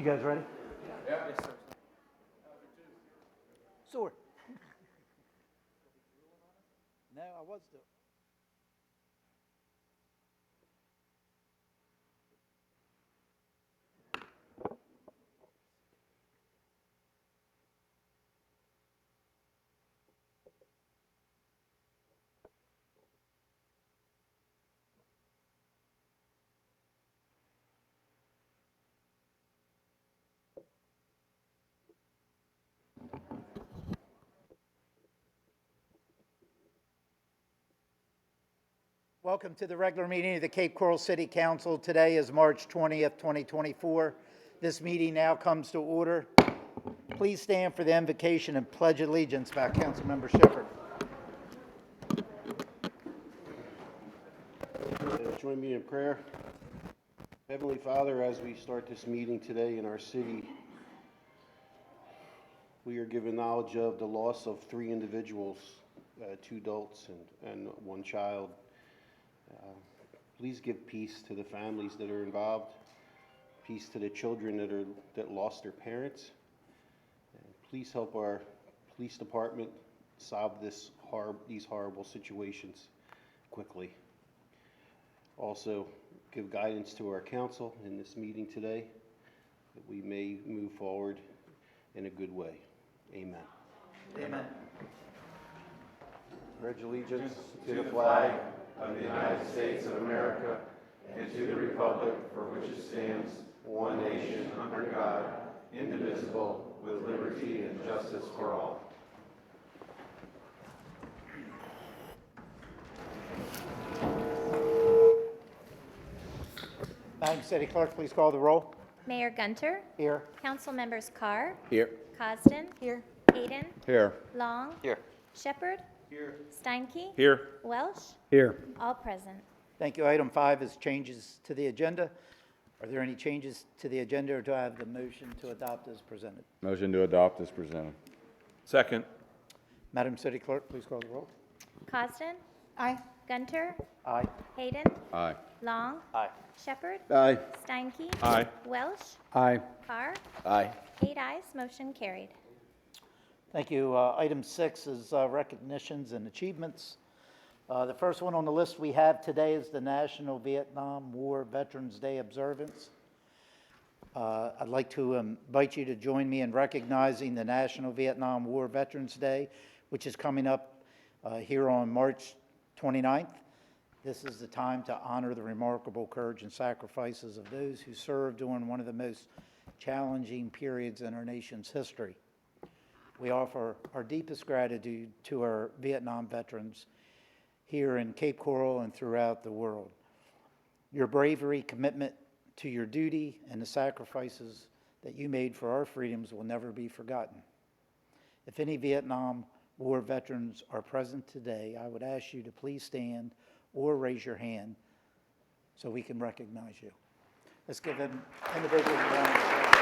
guys ready? Yeah. Yes, sir. Sure. No, I was doing. Welcome to the regular meeting of the Cape Coral City Council. Today is March 20th, 2024. This meeting now comes to order. Please stand for the invocation and pledge allegiance by Councilmember Shepherd. Join me in prayer. Heavenly Father, as we start this meeting today in our city, we are given knowledge of the loss of 3 individuals, 2 adults and 1 child. Please give peace to the families that are involved, peace to the children that lost their parents. Please help our police department solve these horrible situations quickly. Also, give guidance to our council in this meeting today that we may move forward in a good way. Amen. Amen. Pledge allegiance to the flag of the United States of America and to the republic for which it stands, one nation under God, indivisible, with liberty and justice for all. Madam City Clerk, please call the roll. Mayor Gunter. Here. Council members Carr. Here. Cosden. Here. Hayden. Here. Long. Here. Shepherd. Here. Steinke. Here. Welsh. Here. All present. Thank you. Item 5 is changes to the agenda. Are there any changes to the agenda, or do I have the motion to adopt as presented? Motion to adopt is presented. Second. Madam City Clerk, please call the roll. Cosden. Aye. Gunter. Aye. Hayden. Aye. Long. Aye. Shepherd. Aye. Steinke. Aye. Welsh. Aye. Carr. Aye. 8 ayes. Motion carried. Thank you. Item 6 is recognitions and achievements. The first one on the list we have today is the National Vietnam War Veterans Day observance. I'd like to invite you to join me in recognizing the National Vietnam War Veterans Day, which is coming up here on March 29th. This is the time to honor the remarkable courage and sacrifices of those who served during one of the most challenging periods in our nation's history. We offer our deepest gratitude to our Vietnam veterans here in Cape Coral and throughout the world. Your bravery, commitment to your duty, and the sacrifices that you made for our freedoms will never be forgotten. If any Vietnam War veterans are present today, I would ask you to please stand or raise your hand so we can recognize you. Let's give them individual round of applause.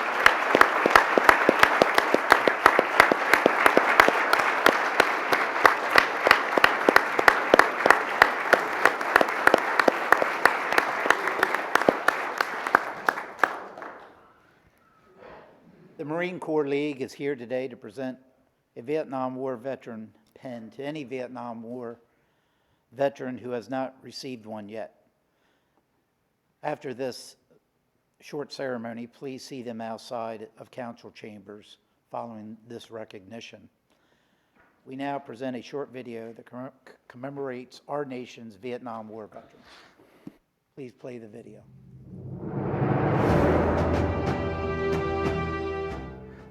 The Marine Corps League is here today to present a Vietnam War veteran pin to any Vietnam War veteran who has not received one yet. After this short ceremony, please see them outside of council chambers following this recognition. We now present a short video that commemorates our nation's Vietnam War veterans. Please play the video.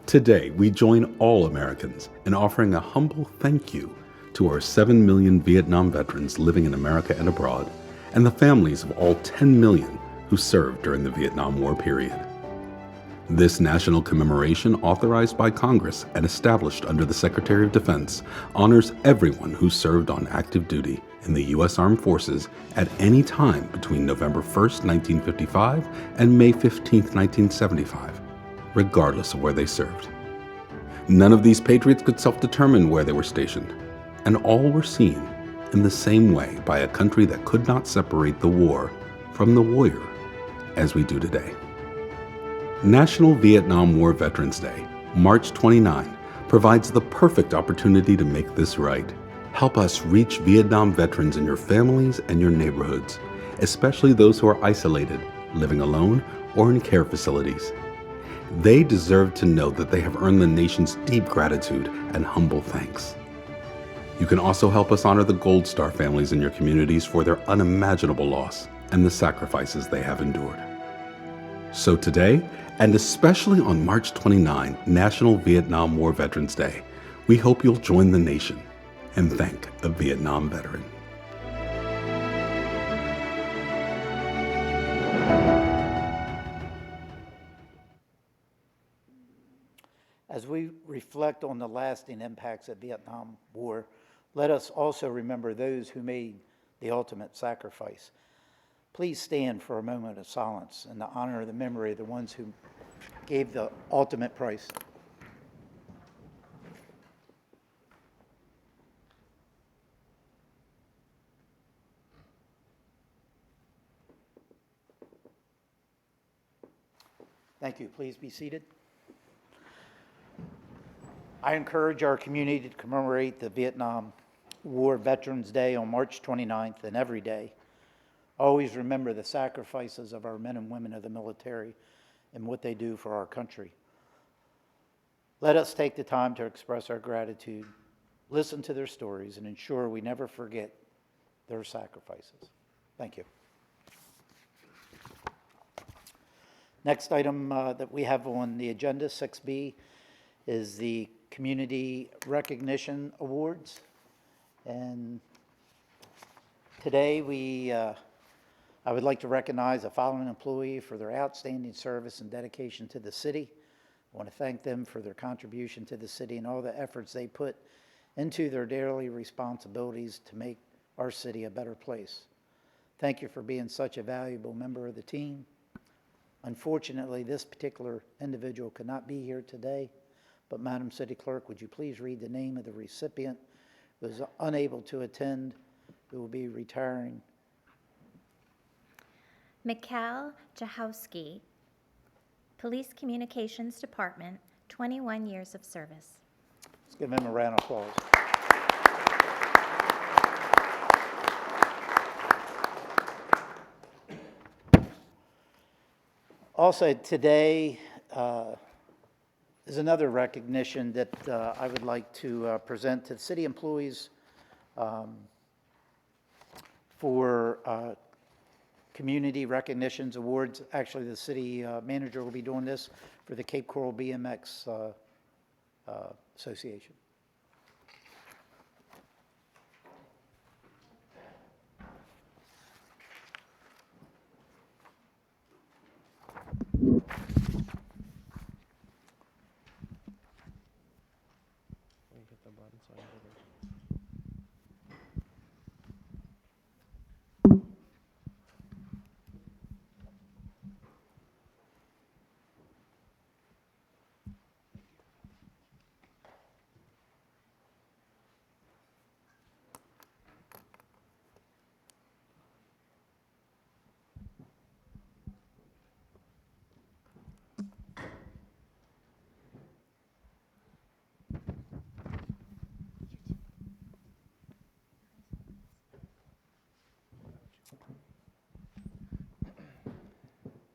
Today, we join all Americans in offering a humble thank you to our 7 million Vietnam veterans living in America and abroad, and the families of all 10 million who served during the Vietnam War period. This national commemoration, authorized by Congress and established under the Secretary of Defense, honors everyone who served on active duty in the U.S. Armed Forces at any time between November 1st, 1955 and May 15th, 1975. Regardless of where they served. None of these patriots could self-determine where they were stationed, and all were seen in the same way by a country that could not separate the war from the warrior as we do today. National Vietnam War Veterans Day, March 29, provides the perfect opportunity to make this right. Help us reach Vietnam veterans in your families and your neighborhoods, especially those who are isolated, living alone, or in care facilities. They deserve to know that they have earned the nation's deep gratitude and humble thanks. You can also help us honor the Gold Star families in your communities for their unimaginable loss and the sacrifices they have endured. So today, and especially on March 29, National Vietnam War Veterans Day, we hope you'll join the nation and thank a Vietnam veteran. As we reflect on the lasting impacts of the Vietnam War, let us also remember those who made the ultimate sacrifice. Please stand for a moment of silence in the honor of the memory of the ones who gave the ultimate price. Thank you. Please be seated. I encourage our community to commemorate the Vietnam War Veterans Day on March 29th and every day. Always remember the sacrifices of our men and women of the military and what they do for our country. Let us take the time to express our gratitude, listen to their stories, and ensure we never forget their sacrifices. Thank you. Next item that we have on the agenda, 6B, is the Community Recognition Awards. And today I would like to recognize the following employee for their outstanding service and dedication to the city. I want to thank them for their contribution to the city and all the efforts they put into their daily responsibilities to make our city a better place. Thank you for being such a valuable member of the team. Unfortunately, this particular individual could not be here today, but Madam City Clerk, would you please read the name of the recipient who was unable to attend, who will be retiring? Mikhail Jahowski, Police Communications Department, 21 years of service. Let's give him a round of applause. Also, today is another recognition that I would like to present to city employees for Community Recognitions Awards. Actually, the city manager will be doing this for the Cape Coral BMX Association.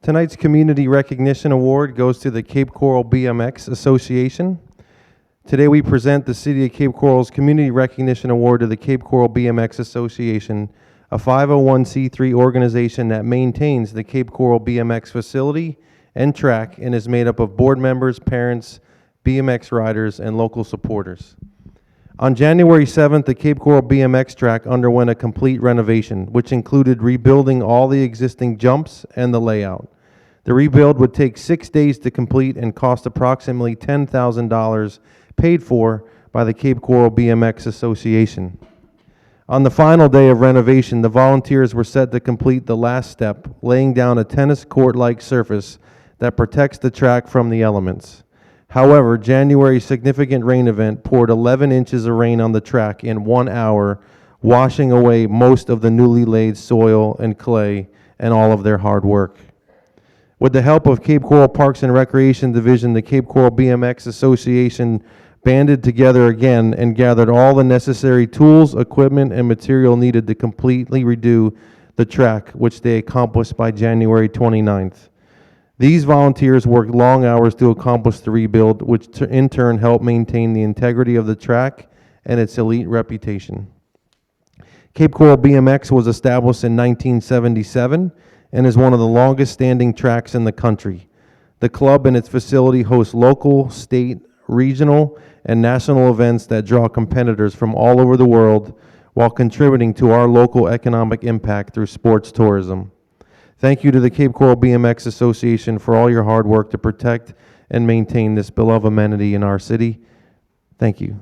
Tonight's Community Recognition Award goes to the Cape Coral BMX Association. Today we present the City of Cape Coral's Community Recognition Award to the Cape Coral BMX Association, a 501c3 organization that maintains the Cape Coral BMX facility and track and is made up of board members, parents, BMX riders, and local supporters. On January 7th, the Cape Coral BMX track underwent a complete renovation, which included rebuilding all the existing jumps and the layout. The rebuild would take 6 days to complete and cost approximately $10,000, paid for by the Cape Coral BMX Association. On the final day of renovation, the volunteers were set to complete the last step, laying down a tennis court-like surface that protects the track from the elements. However, January's significant rain event poured 11 inches of rain on the track in 1 hour, washing away most of the newly laid soil and clay and all of their hard work. With the help of Cape Coral Parks and Recreation Division, the Cape Coral BMX Association banded together again and gathered all the necessary tools, equipment, and material needed to completely redo the track, which they accomplished by January 29th. These volunteers worked long hours to accomplish the rebuild, which in turn helped maintain the integrity of the track and its elite reputation. Cape Coral BMX was established in 1977 and is one of the longest standing tracks in the country. The club and its facility host local, state, regional, and national events that draw competitors from all over the world while contributing to our local economic impact through sports tourism. Thank you to the Cape Coral BMX Association for all your hard work to protect and maintain this beloved amenity in our city. Thank you.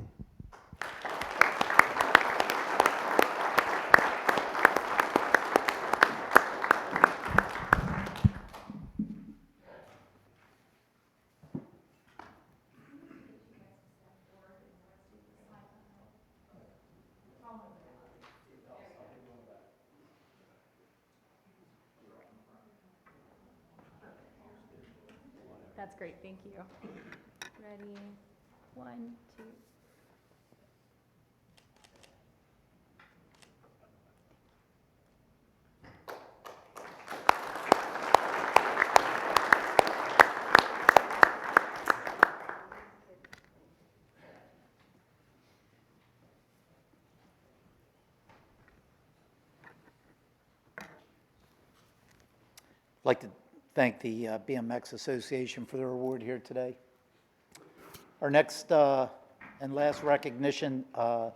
That's great, thank you. Ready, 1, 2. I'd like to thank the BMX Association for their award here today. Our next and last recognition on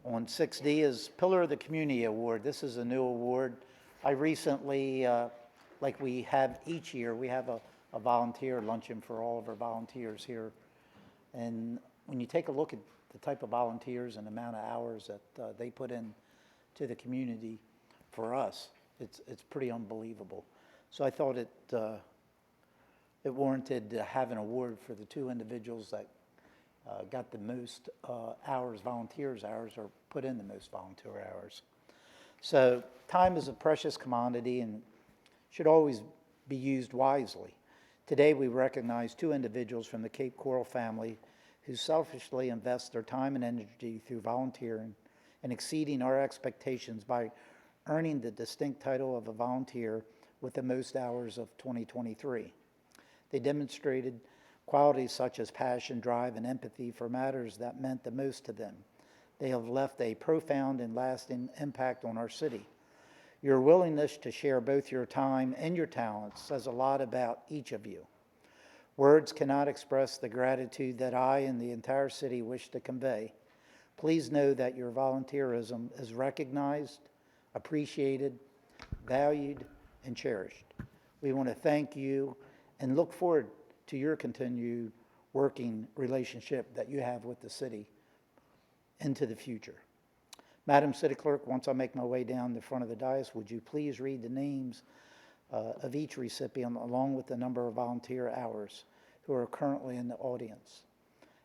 6D is Pillar of the Community Award. This is a new award. I recently, like we have each year, we have a volunteer luncheon for all of our volunteers here. And when you take a look at the type of volunteers and amount of hours that they put in to the community for us, it's pretty unbelievable. So I thought it warranted to have an award for the two individuals that got the most volunteers hours, or put in the most volunteer hours. So time is a precious commodity and should always be used wisely. Today we recognize two individuals from the Cape Coral family who selfishly invest their time and energy through volunteering and exceeding our expectations by earning the distinct title of a volunteer with the most hours of 2023. They demonstrated qualities such as passion, drive, and empathy for matters that meant the most to them. They have left a profound and lasting impact on our city. Your willingness to share both your time and your talents says a lot about each of you. Words cannot express the gratitude that I and the entire city wish to convey. Please know that your volunteerism is recognized, appreciated, valued, and cherished. We want to thank you and look forward to your continued working relationship that you have with the city into the future. Madam City Clerk, once I make my way down the front of the dais, would you please read the names of each recipient along with the number of volunteer hours who are currently in the audience.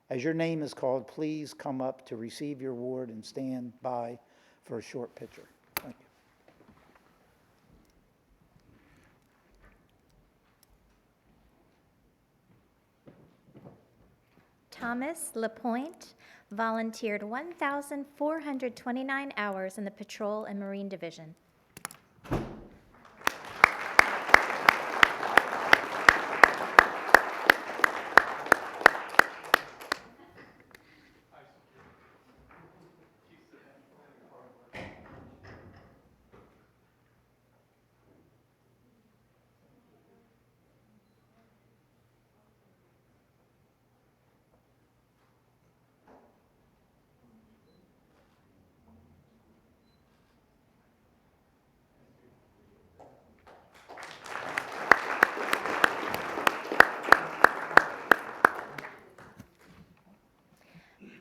As your name is called, please come up to receive your award and stand by for a short picture. Thank you. Thomas LaPointe volunteered 1,429 hours in the Patrol and Marine Division.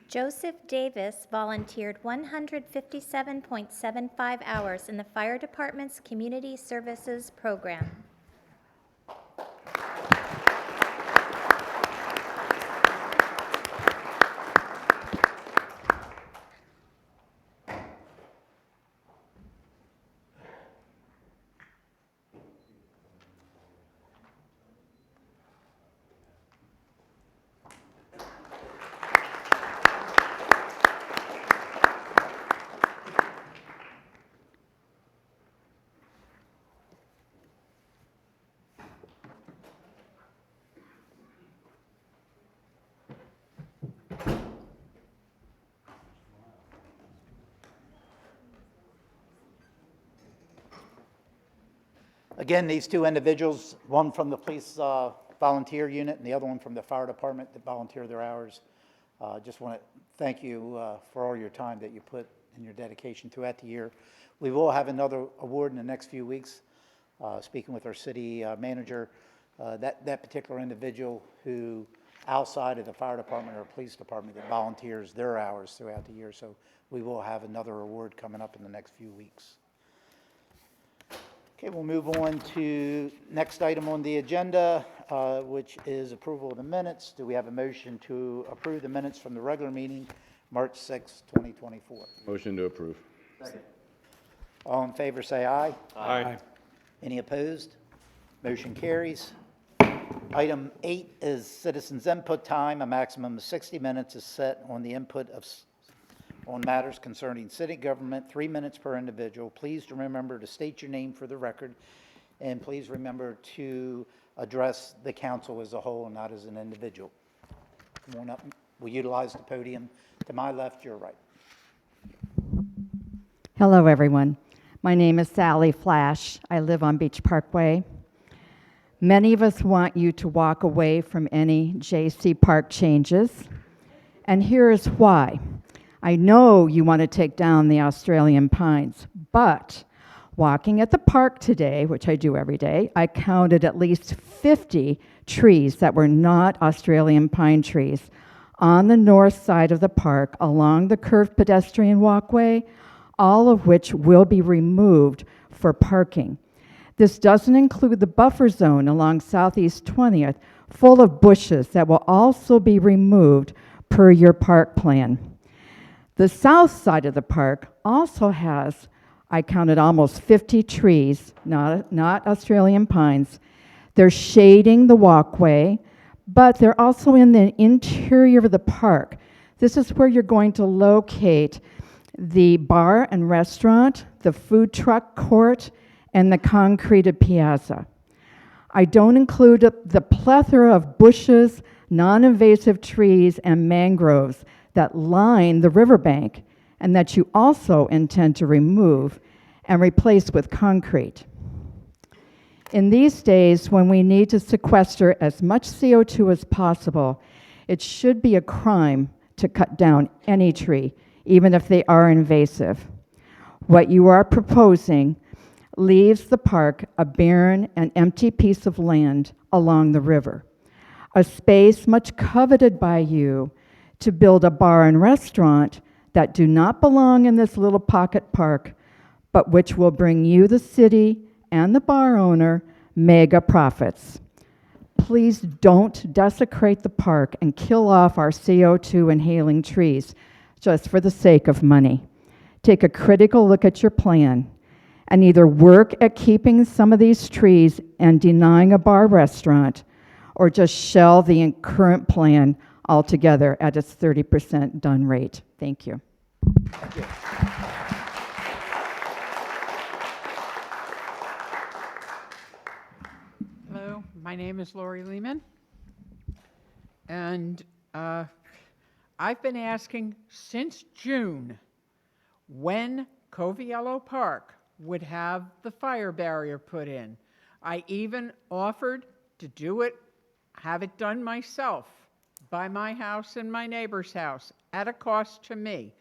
Joseph Davis volunteered 157.75 hours in the Fire Department's Community Services Program. Again, these two individuals, one from the police volunteer unit and the other one from the fire department that volunteer their hours. Just want to thank you for all your time that you put and your dedication throughout the year. We will have another award in the next few weeks. Speaking with our city manager, that particular individual who outside of the fire department or police department that volunteers their hours throughout the year. So we will have another award coming up in the next few weeks. Okay, we'll move on to next item on the agenda, which is approval of the minutes. Do we have a motion to approve the minutes from the regular meeting, March 6, 2024? Motion to approve. All in favor, say aye. Aye. Any opposed? Motion carries. Item 8 is citizens' input time. A maximum of 60 minutes is set on the input on matters concerning city government, 3 minutes per individual. Please remember to state your name for the record, and please remember to address the council as a whole, not as an individual. Come on up. We'll utilize the podium. To my left, your right. Hello, everyone. My name is Sally Flash. I live on Beach Parkway. Many of us want you to walk away from any J.C. Park changes, and here is why. I know you want to take down the Australian pines, but walking at the park today, which I do every day, I counted at least 50 trees that were not Australian pine trees on the north side of the park along the curved pedestrian walkway, all of which will be removed for parking. This doesn't include the buffer zone along Southeast 20th, full of bushes that will also be removed per your park plan. The south side of the park also has, I counted almost 50 trees, not Australian pines. They're shading the walkway, but they're also in the interior of the park. This is where you're going to locate the bar and restaurant, the food truck court, and the concreted piazza. I don't include the plethora of bushes, non-invasive trees, and mangroves that line the riverbank and that you also intend to remove and replace with concrete. In these days, when we need to sequester as much CO2 as possible, it should be a crime to cut down any tree, even if they are invasive. What you are proposing leaves the park a barren and empty piece of land along the river, a space much coveted by you to build a bar and restaurant that do not belong in this little pocket park, but which will bring you, the city, and the bar owner mega profits. Please don't desecrate the park and kill off our CO2 inhaling trees just for the sake of money. Take a critical look at your plan and either work at keeping some of these trees and denying a bar restaurant, or just shelve the current plan altogether at its 30% done rate. Thank you. Thank you. Hello, my name is Lori Lehman, and I've been asking since June when Coviello Park would have the fire barrier put in. I even offered to do it, have it done myself, by my house and my neighbor's house, at a cost to me.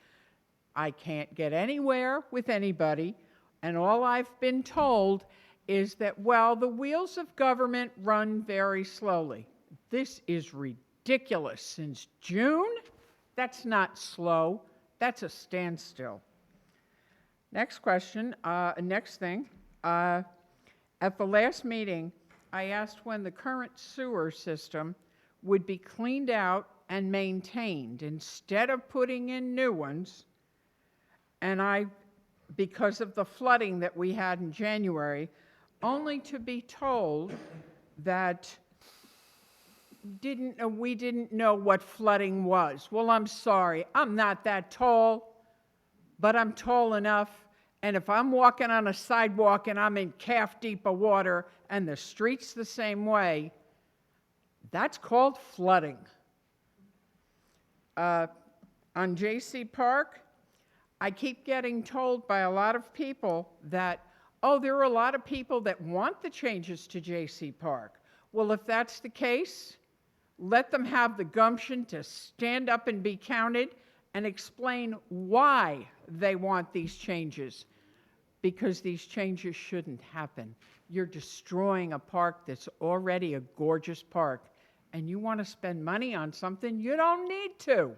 I can't get anywhere with anybody, and all I've been told is that, well, the wheels of government run very slowly. This is ridiculous. Since June? That's not slow. That's a standstill. Next question, next thing. At the last meeting, I asked when the current sewer system would be cleaned out and maintained instead of putting in new ones. And because of the flooding that we had in January, only to be told that we didn't know what flooding was. Well, I'm sorry, I'm not that tall, but I'm tall enough, and if I'm walking on a sidewalk and I'm in calf-deep of water and the street's the same way, that's called flooding. On J.C. Park, I keep getting told by a lot of people that Oh, there are a lot of people that want the changes to J.C. Park. Well, if that's the case, let them have the gumption to stand up and be counted and explain why they want these changes. Because these changes shouldn't happen. You're destroying a park that's already a gorgeous park, and you want to spend money on something you don't need to.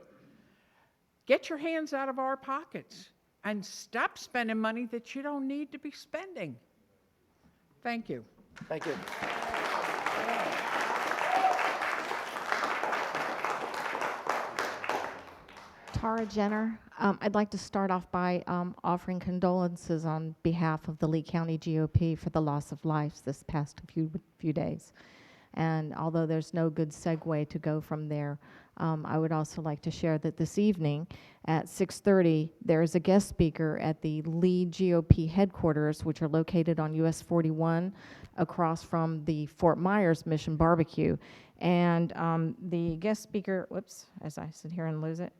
Get your hands out of our pockets and stop spending money that you don't need to be spending. Thank you. Thank you. Tara Jenner. I'd like to start off by offering condolences on behalf of the Lee County GOP for the loss of lives this past few days. And although there's no good segue to go from there, I would also like to share that this evening at 6:30, there is a guest speaker at the Lee GOP headquarters, which are located on US 41 across from the Fort Myers Mission Barbecue. And the guest speaker, whoops, as I sit here and lose it,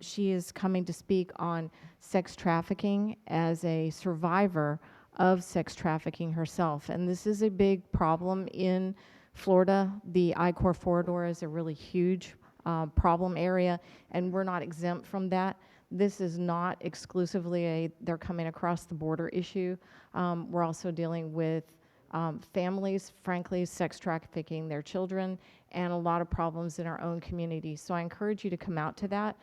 she is coming to speak on sex trafficking as a survivor of sex trafficking herself. And this is a big problem in Florida. The I-4 corridor is a really huge problem area, and we're not exempt from that. This is not exclusively they're coming across the border issue. We're also dealing with families, frankly, sex trafficking their children, and a lot of problems in our own community. So I encourage you to come out to that.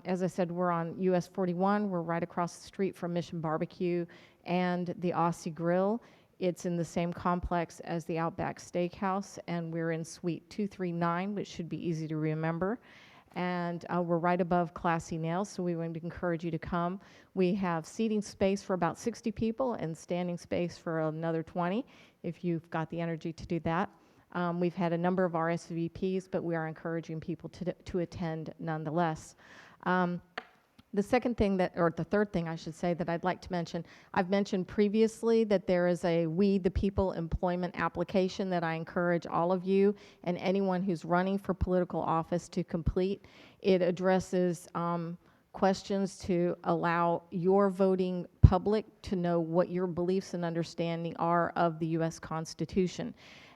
As I said, we're on US 41. We're right across the street from Mission Barbecue and the Aussie Grill. It's in the same complex as the Outback Steakhouse, and we're in Suite 239, which should be easy to remember. And we're right above Classy Nails, so we would encourage you to come. We have seating space for about 60 people and standing space for another 20, if you've got the energy to do that. We've had a number of RSVPs, but we are encouraging people to attend nonetheless. The second thing or the third thing I should say that I'd like to mention, I've mentioned previously that there is a We the People employment application that I encourage all of you and anyone who's running for political office to complete. It addresses questions to allow your voting public to know what your beliefs and understanding are of the U.S. Constitution.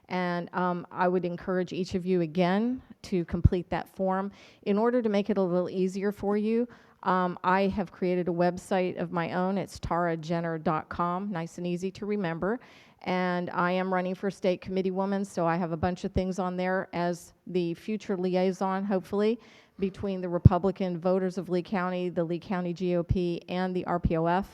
And I would encourage each of you again to complete that form. In order to make it a little easier for you, I have created a website of my own. It's tarajenner.com, nice and easy to remember. And I am running for state committee woman, so I have a bunch of things on there as the future liaison, hopefully, between the Republican voters of Lee County, the Lee County GOP, and the RPOF.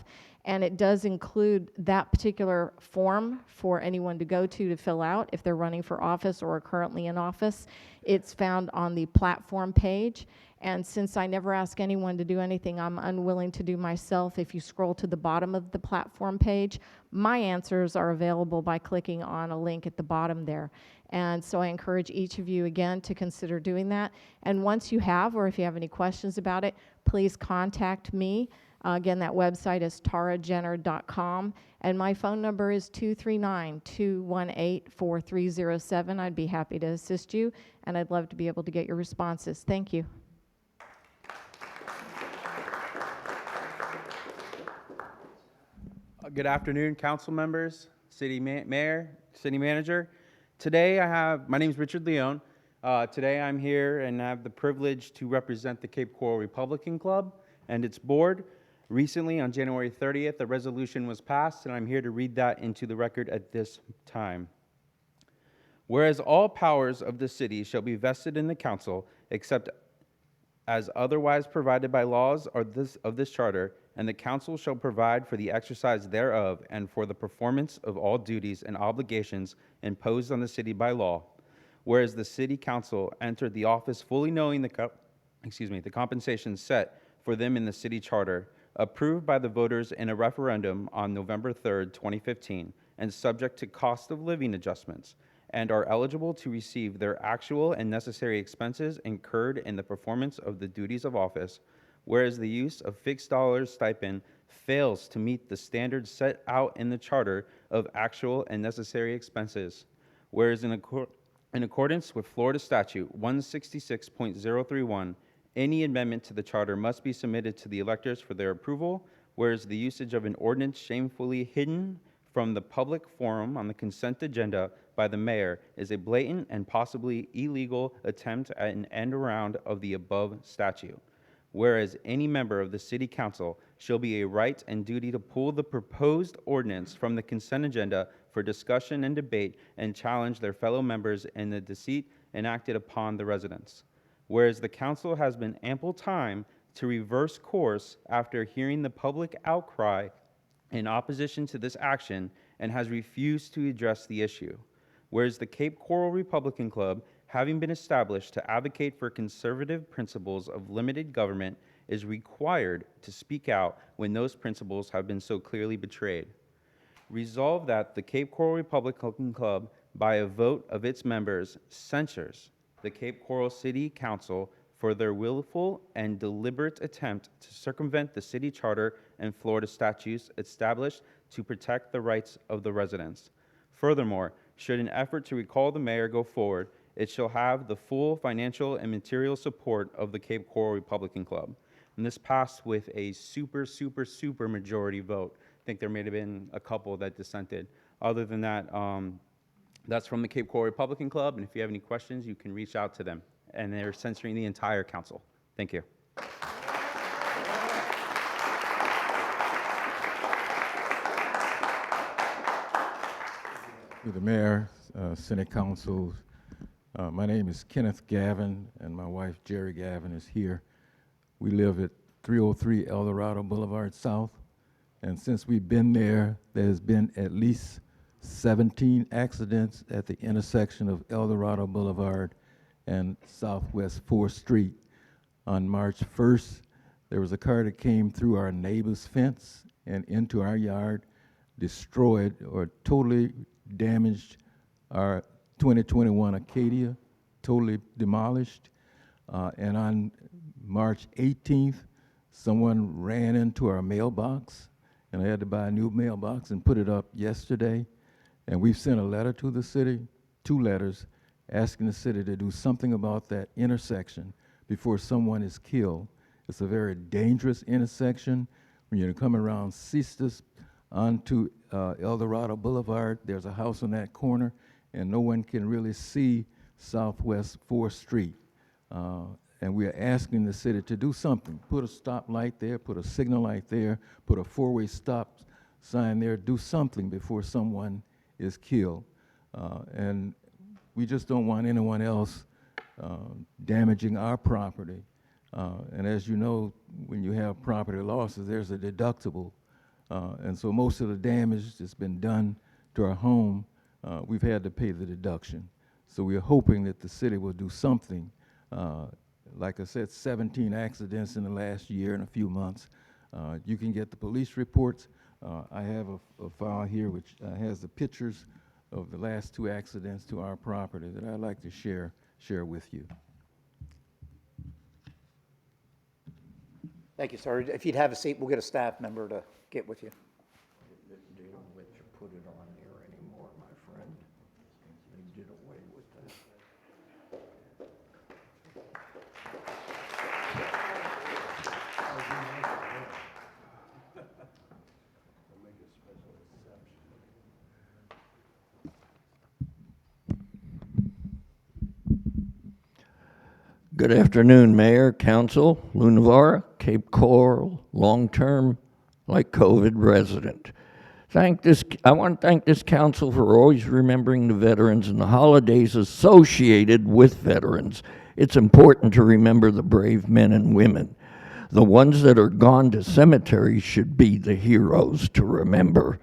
And it does include that particular form for anyone to go to fill out if they're running for office or are currently in office. It's found on the platform page. And since I never ask anyone to do anything I'm unwilling to do myself, if you scroll to the bottom of the platform page, my answers are available by clicking on a link at the bottom there. And so I encourage each of you again to consider doing that. And once you have, or if you have any questions about it, please contact me. Again, that website is tarajenner.com, and my phone number is 239-218-4307. I'd be happy to assist you, and I'd love to be able to get your responses. Thank you. Good afternoon, council members, city mayor, city manager. Today my name is Richard Leone. Today I'm here and have the privilege to represent the Cape Coral Republican Club and its board. Recently, on January 30th, a resolution was passed, and I'm here to read that into the record at this time. Whereas all powers of the city shall be vested in the council, except as otherwise provided by laws of this charter, and the council shall provide for the exercise thereof and for the performance of all duties and obligations imposed on the city by law. Whereas the city council entered the office fully knowing the compensation set for them in the city charter, approved by the voters in a referendum on November 3rd, 2015, and subject to cost of living adjustments, and are eligible to receive their actual and necessary expenses incurred in the performance of the duties of office, whereas the use of fixed dollars stipend fails to meet the standards set out in the charter of actual and necessary expenses, whereas in accordance with Florida Statute 166.031, any amendment to the charter must be submitted to the electors for their approval, whereas the usage of an ordinance shamefully hidden from the public forum on the consent agenda by the mayor is a blatant and possibly illegal attempt at an end around of the above statute. Whereas any member of the city council shall be a right and duty to pull the proposed ordinance from the consent agenda for discussion and debate and challenge their fellow members in the deceit enacted upon the residents. Whereas the council has been ample time to reverse course after hearing the public outcry in opposition to this action and has refused to address the issue. Whereas the Cape Coral Republican Club, having been established to advocate for conservative principles of limited government, is required to speak out when those principles have been so clearly betrayed. Resolved that the Cape Coral Republican Club, by a vote of its members, censures the Cape Coral City Council for their willful and deliberate attempt to circumvent the city charter and Florida statutes established to protect the rights of the residents. Furthermore, should an effort to recall the mayor go forward, it shall have the full financial and material support of the Cape Coral Republican Club. And this passed with a super majority vote. I think there may have been a couple that dissented. Other than that, that's from the Cape Coral Republican Club, and if you have any questions, you can reach out to them. And they're censoring the entire council. Thank you. To the mayor, city council, my name is Kenneth Gavin, and my wife Jerry Gavin is here. We live at 303 El Dorado Boulevard South, and since we've been there, there's been at least 17 accidents at the intersection of El Dorado Boulevard and Southwest 4th Street. On March 1st, there was a car that came through our neighbor's fence and into our yard, destroyed or totally damaged our 2021 Acadia, totally demolished. And on March 18th, someone ran into our mailbox, and I had to buy a new mailbox and put it up yesterday. And we've sent a letter to the city, 2 letters, asking the city to do something about that intersection before someone is killed. It's a very dangerous intersection. When you're coming around Sisters onto El Dorado Boulevard, there's a house on that corner, and no one can really see Southwest 4th Street. And we are asking the city to do something. Put a stoplight there, put a signal light there, put a 4-way stop sign there, do something before someone is killed. And we just don't want anyone else damaging our property. And as you know, when you have property losses, there's a deductible. And so most of the damage that's been done to our home, we've had to pay the deduction. So we're hoping that the city will do something. Like I said, 17 accidents in the last year and a few months. You can get the police reports. I have a file here which has the pictures of the last 2 accidents to our property that I'd like to share with you. Thank you, sir. If you'd have a seat, we'll get a staff member to get with you. They don't let you put it on there anymore, my friend. They did away with that. Good afternoon, Mayor, Council, Lou Navarra, Cape Coral, long-term, like COVID resident. I want to thank this council for always remembering the veterans and the holidays associated with veterans. It's important to remember the brave men and women. The ones that are gone to cemeteries should be the heroes to remember.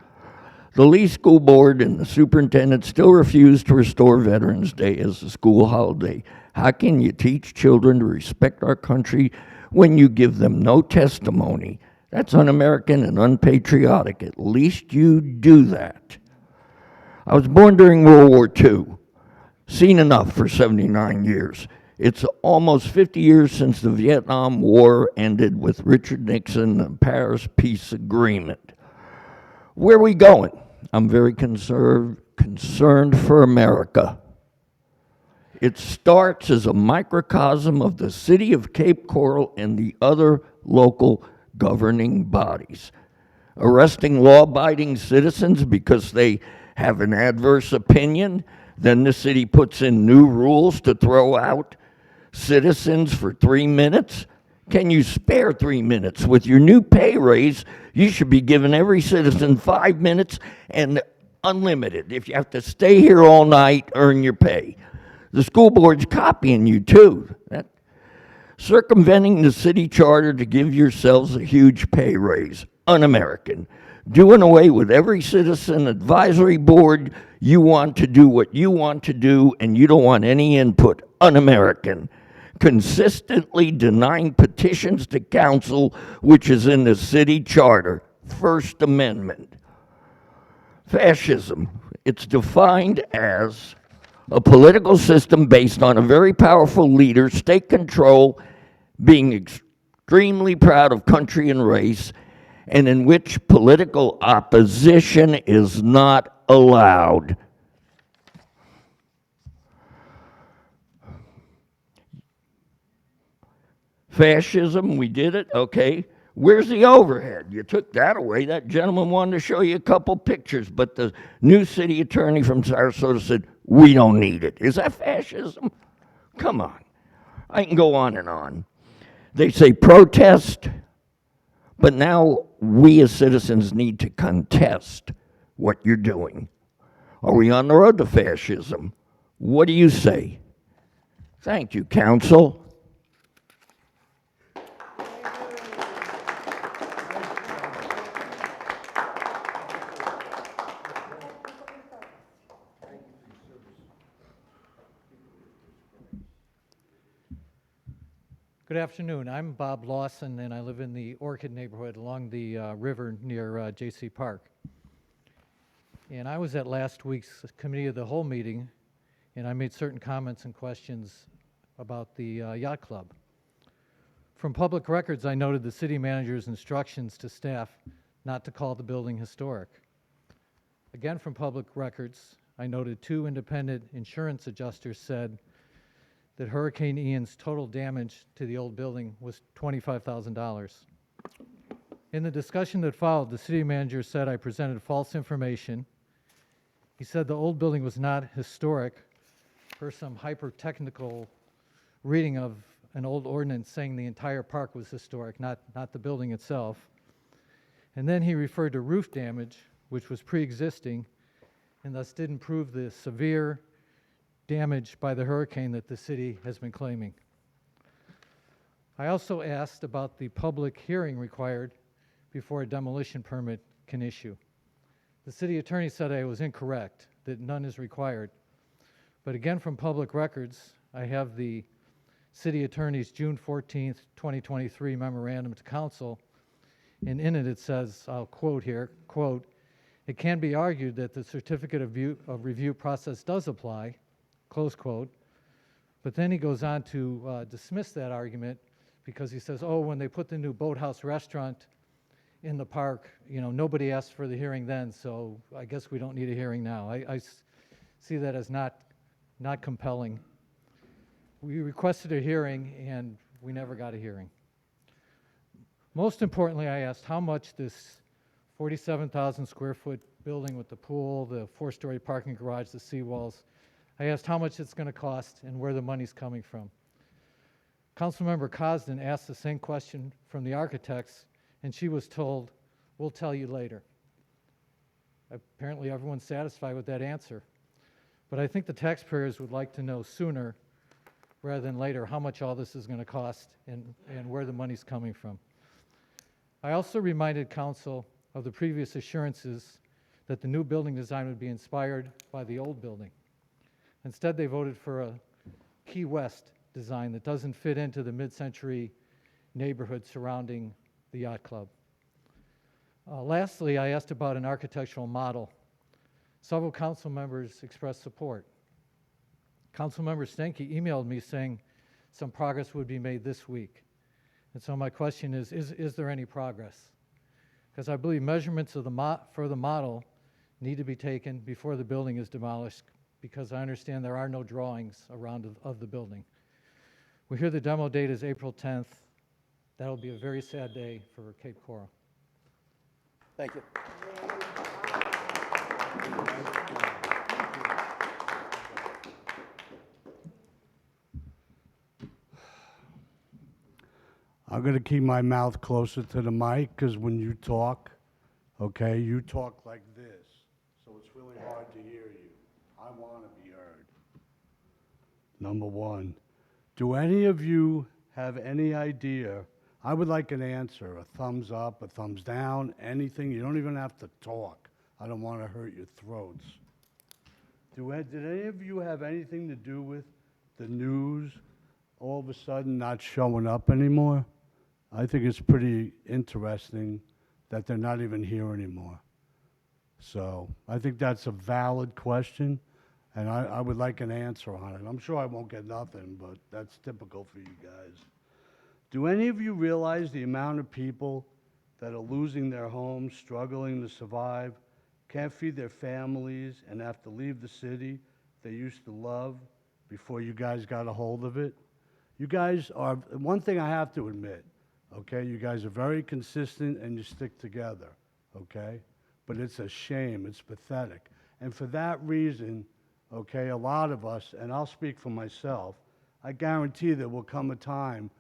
The Lee School Board and the superintendent still refuse to restore Veterans Day as a school holiday. How can you teach children to respect our country when you give them no testimony? That's un-American and unpatriotic. At least you do that. I was born during World War II. Seen enough for 79 years. It's almost 50 years since the Vietnam War ended with Richard Nixon and the Paris Peace Agreement. Where are we going? I'm very concerned for America. It starts as a microcosm of the city of Cape Coral and the other local governing bodies. arresting law-abiding citizens because they have an adverse opinion. Then the city puts in new rules to throw out citizens for 3 minutes. Can you spare 3 minutes? With your new pay raise, you should be giving every citizen 5 minutes and unlimited. If you have to stay here all night, earn your pay. The school board's copying you too. Circumventing the city charter to give yourselves a huge pay raise. Un-American. Doing away with every citizen advisory board. You want to do what you want to do and you don't want any input. Un-American. Consistently denying petitions to council, which is in the city charter. First Amendment. Fascism. It's defined as a political system based on a very powerful leader, state control, being extremely proud of country and race, and in which political opposition is not allowed. Fascism, we did it, okay. Where's the overhead? You took that away. That gentleman wanted to show you a couple pictures, but the new city attorney from Sarasota said, we don't need it. Is that fascism? Come on. I can go on and on. They say protest, but now we as citizens need to contest what you're doing. Are we on the road to fascism? What do you say? Thank you, council. Good afternoon. I'm Bob Lawson, and I live in the Orchid neighborhood along the river near J.C. Park. And I was at last week's committee of the whole meeting, and I made certain comments and questions about the yacht club. From public records, I noted the city manager's instructions to staff not to call the building historic. Again, from public records, I noted 2 independent insurance adjusters said that Hurricane Ian's total damage to the old building was $25,000. In the discussion that followed, the city manager said I presented false information. He said the old building was not historic per some hyper-technical reading of an old ordinance saying the entire park was historic, not the building itself. And then he referred to roof damage, which was pre-existing, and thus didn't prove the severe damage by the hurricane that the city has been claiming. I also asked about the public hearing required before a demolition permit can issue. The city attorney said I was incorrect, that none is required. But again, from public records, I have the city attorney's June 14th, 2023 memorandum to council, and in it says, I'll quote here, quote, "It can be argued that the certificate of review process does apply," close quote. But then he goes on to dismiss that argument because he says, oh, when they put the new boathouse restaurant in the park, you know, nobody asked for the hearing then, so I guess we don't need a hearing now. I see that as not compelling. We requested a hearing and we never got a hearing. Most importantly, I asked how much this 47,000 square foot building with the pool, the 4-story parking garage, the seawalls, I asked how much it's going to cost and where the money's coming from. Councilmember Cosden asked the same question from the architects, and she was told, we'll tell you later. Apparently everyone's satisfied with that answer. But I think the taxpayers would like to know sooner rather than later how much all this is going to cost and where the money's coming from. I also reminded council of the previous assurances that the new building design would be inspired by the old building. Instead, they voted for a Key West design that doesn't fit into the mid-century neighborhood surrounding the yacht club. Lastly, I asked about an architectural model. Several council members expressed support. Councilmember Stenke emailed me saying some progress would be made this week. And so my question is there any progress? Because I believe measurements of for the model need to be taken before the building is demolished, because I understand there are no drawings around of the building. We hear the demo date is April 10th. That'll be a very sad day for Cape Coral. Thank you. I'm going to keep my mouth closer to the mic because when you talk, okay, you talk like this. So it's really hard to hear you. I want to be heard. Number one, do any of you have any idea? I would like an answer, a thumbs up, a thumbs down, anything. You don't even have to talk. I don't want to hurt your throats. Did any of you have anything to do with the news all of a sudden not showing up anymore? I think it's pretty interesting that they're not even here anymore. So I think that's a valid question, and I would like an answer on it. I'm sure I won't get nothing, but that's typical for you guys. Do any of you realize the amount of people that are losing their homes, struggling to survive, can't feed their families, and have to leave the city they used to love before you guys got a hold of it? You guys are, one thing I have to admit, okay, you guys are very consistent and you stick together, okay? But it's a shame, it's pathetic. And for that reason, okay, a lot of us, and I'll speak for myself, I guarantee there will come a time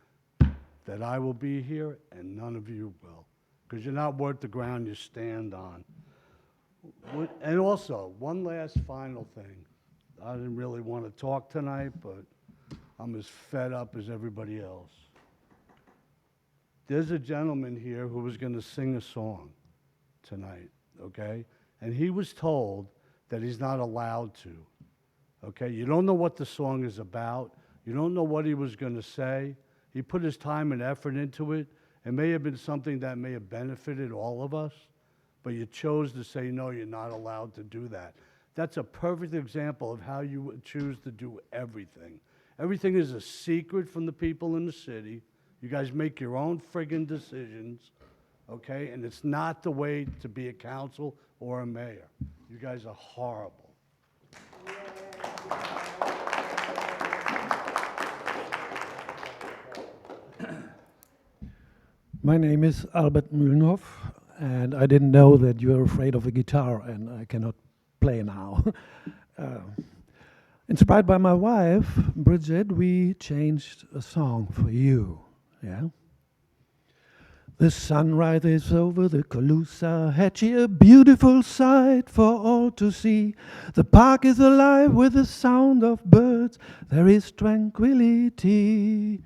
that I will be here and none of you will, because you're not worth the ground you stand on. And also, one last final thing. I didn't really want to talk tonight, but I'm as fed up as everybody else. There's a gentleman here who was going to sing a song tonight, okay? And he was told that he's not allowed to, okay? You don't know what the song is about. You don't know what he was going to say. He put his time and effort into it. It may have been something that may have benefited all of us, but you chose to say, no, you're not allowed to do that. That's a perfect example of how you would choose to do everything. Everything is a secret from the people in the city. You guys make your own friggin' decisions, okay? And it's not the way to be a council or a mayor. You guys are horrible. My name is Albert Mühlenhoff, and I didn't know that you're afraid of a guitar, and I cannot play now. Inspired by my wife, Bridget, we changed a song for you, yeah? The sun rises over the Calusa Hatchie, a beautiful sight for all to see. The park is alive with the sound of birds, there is tranquility.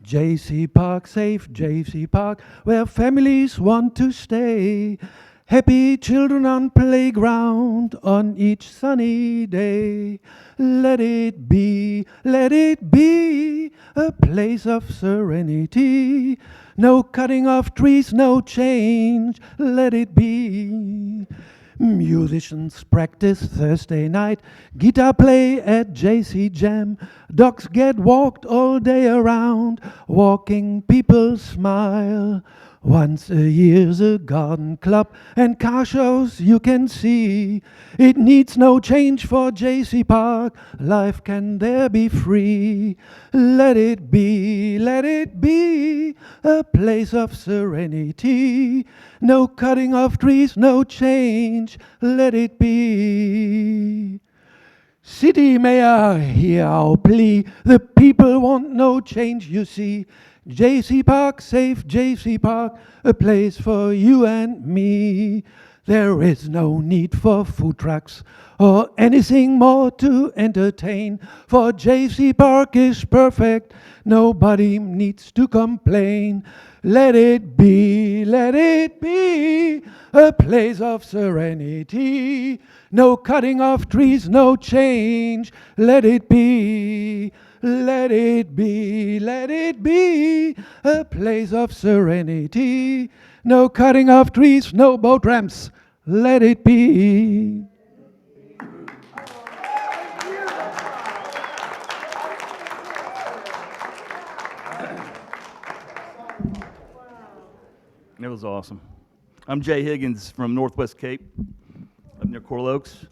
JC Park, safe JC Park, where families want to stay. Happy children on playground on each sunny day. Let it be a place of serenity. No cutting of trees, no change, let it be. Musicians practice Thursday night, guitar play at JC Jam. Dogs get walked all day around, walking people smile. Once a year's a garden club and car shows you can see. It needs no change for JC Park, life can there be free. Let it be a place of serenity. No cutting of trees, no change, let it be. City Mayor, hear our plea. The people want no change, you see. JC Park, safe JC Park, a place for you and me. There is no need for food trucks or anything more to entertain, for JC Park is perfect, nobody needs to complain. Let it be a place of serenity. No cutting of trees, no change, let it be. Let it be a place of serenity. No cutting of trees, no boat ramps, let it be. It was awesome. I'm Jay Higgins from Northwest Cape, up near Coral Oaks.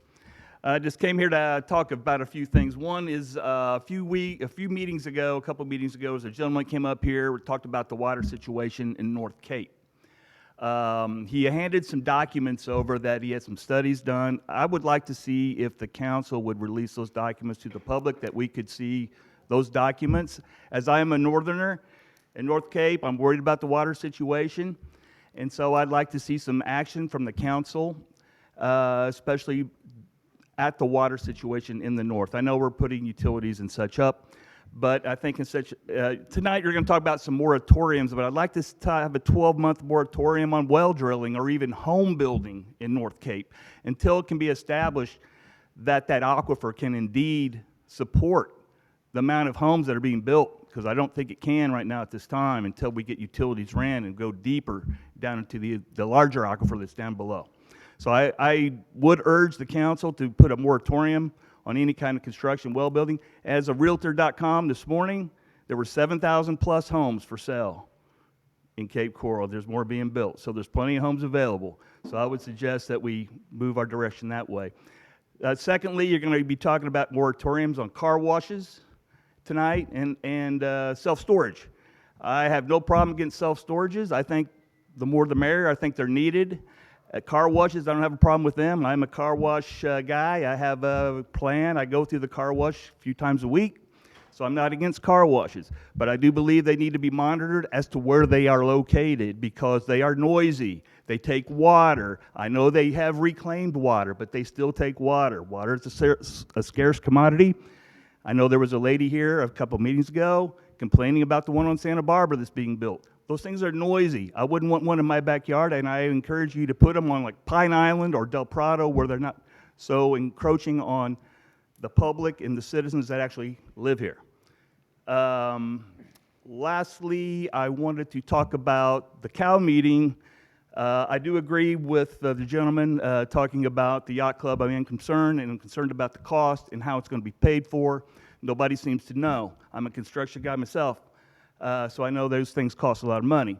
I just came here to talk about a few things. One is a couple meetings ago, there was a gentleman that came up here, talked about the water situation in North Cape. He handed some documents over that he had some studies done. I would like to see if the council would release those documents to the public, that we could see those documents. As I am a northerner in North Cape, I'm worried about the water situation, and so I'd like to see some action from the council, especially at the water situation in the north. I know we're putting utilities and such up, but I think tonight you're going to talk about some moratoriums, but I'd like to have a 12-month moratorium on well drilling or even home building in North Cape until it can be established that that aquifer can indeed support the amount of homes that are being built, because I don't think it can right now at this time until we get utilities ran and go deeper down into the larger aquifer that's down below. So I would urge the council to put a moratorium on any kind of construction well building. As of Realtor.com this morning, there were 7,000 plus homes for sale in Cape Coral. There's more being built, so there's plenty of homes available. So I would suggest that we move our direction that way. Secondly, you're going to be talking about moratoriums on car washes tonight and self-storage. I have no problem against self-storages. I think the more the merrier. I think they're needed. Car washes, I don't have a problem with them. I'm a car wash guy. I have a plan. I go through the car wash a few times a week, so I'm not against car washes. But I do believe they need to be monitored as to where they are located, because they are noisy. They take water. I know they have reclaimed water, but they still take water. Water is a scarce commodity. I know there was a lady here a couple meetings ago complaining about the one on Santa Barbara that's being built. Those things are noisy. I wouldn't want one in my backyard, and I encourage you to put them on like Pine Island or Del Prado, where they're not so encroaching on the public and the citizens that actually live here. Lastly, I wanted to talk about the cow meeting. I do agree with the gentleman talking about the yacht club. I am concerned, and I'm concerned about the cost and how it's going to be paid for. Nobody seems to know. I'm a construction guy myself. So I know those things cost a lot of money.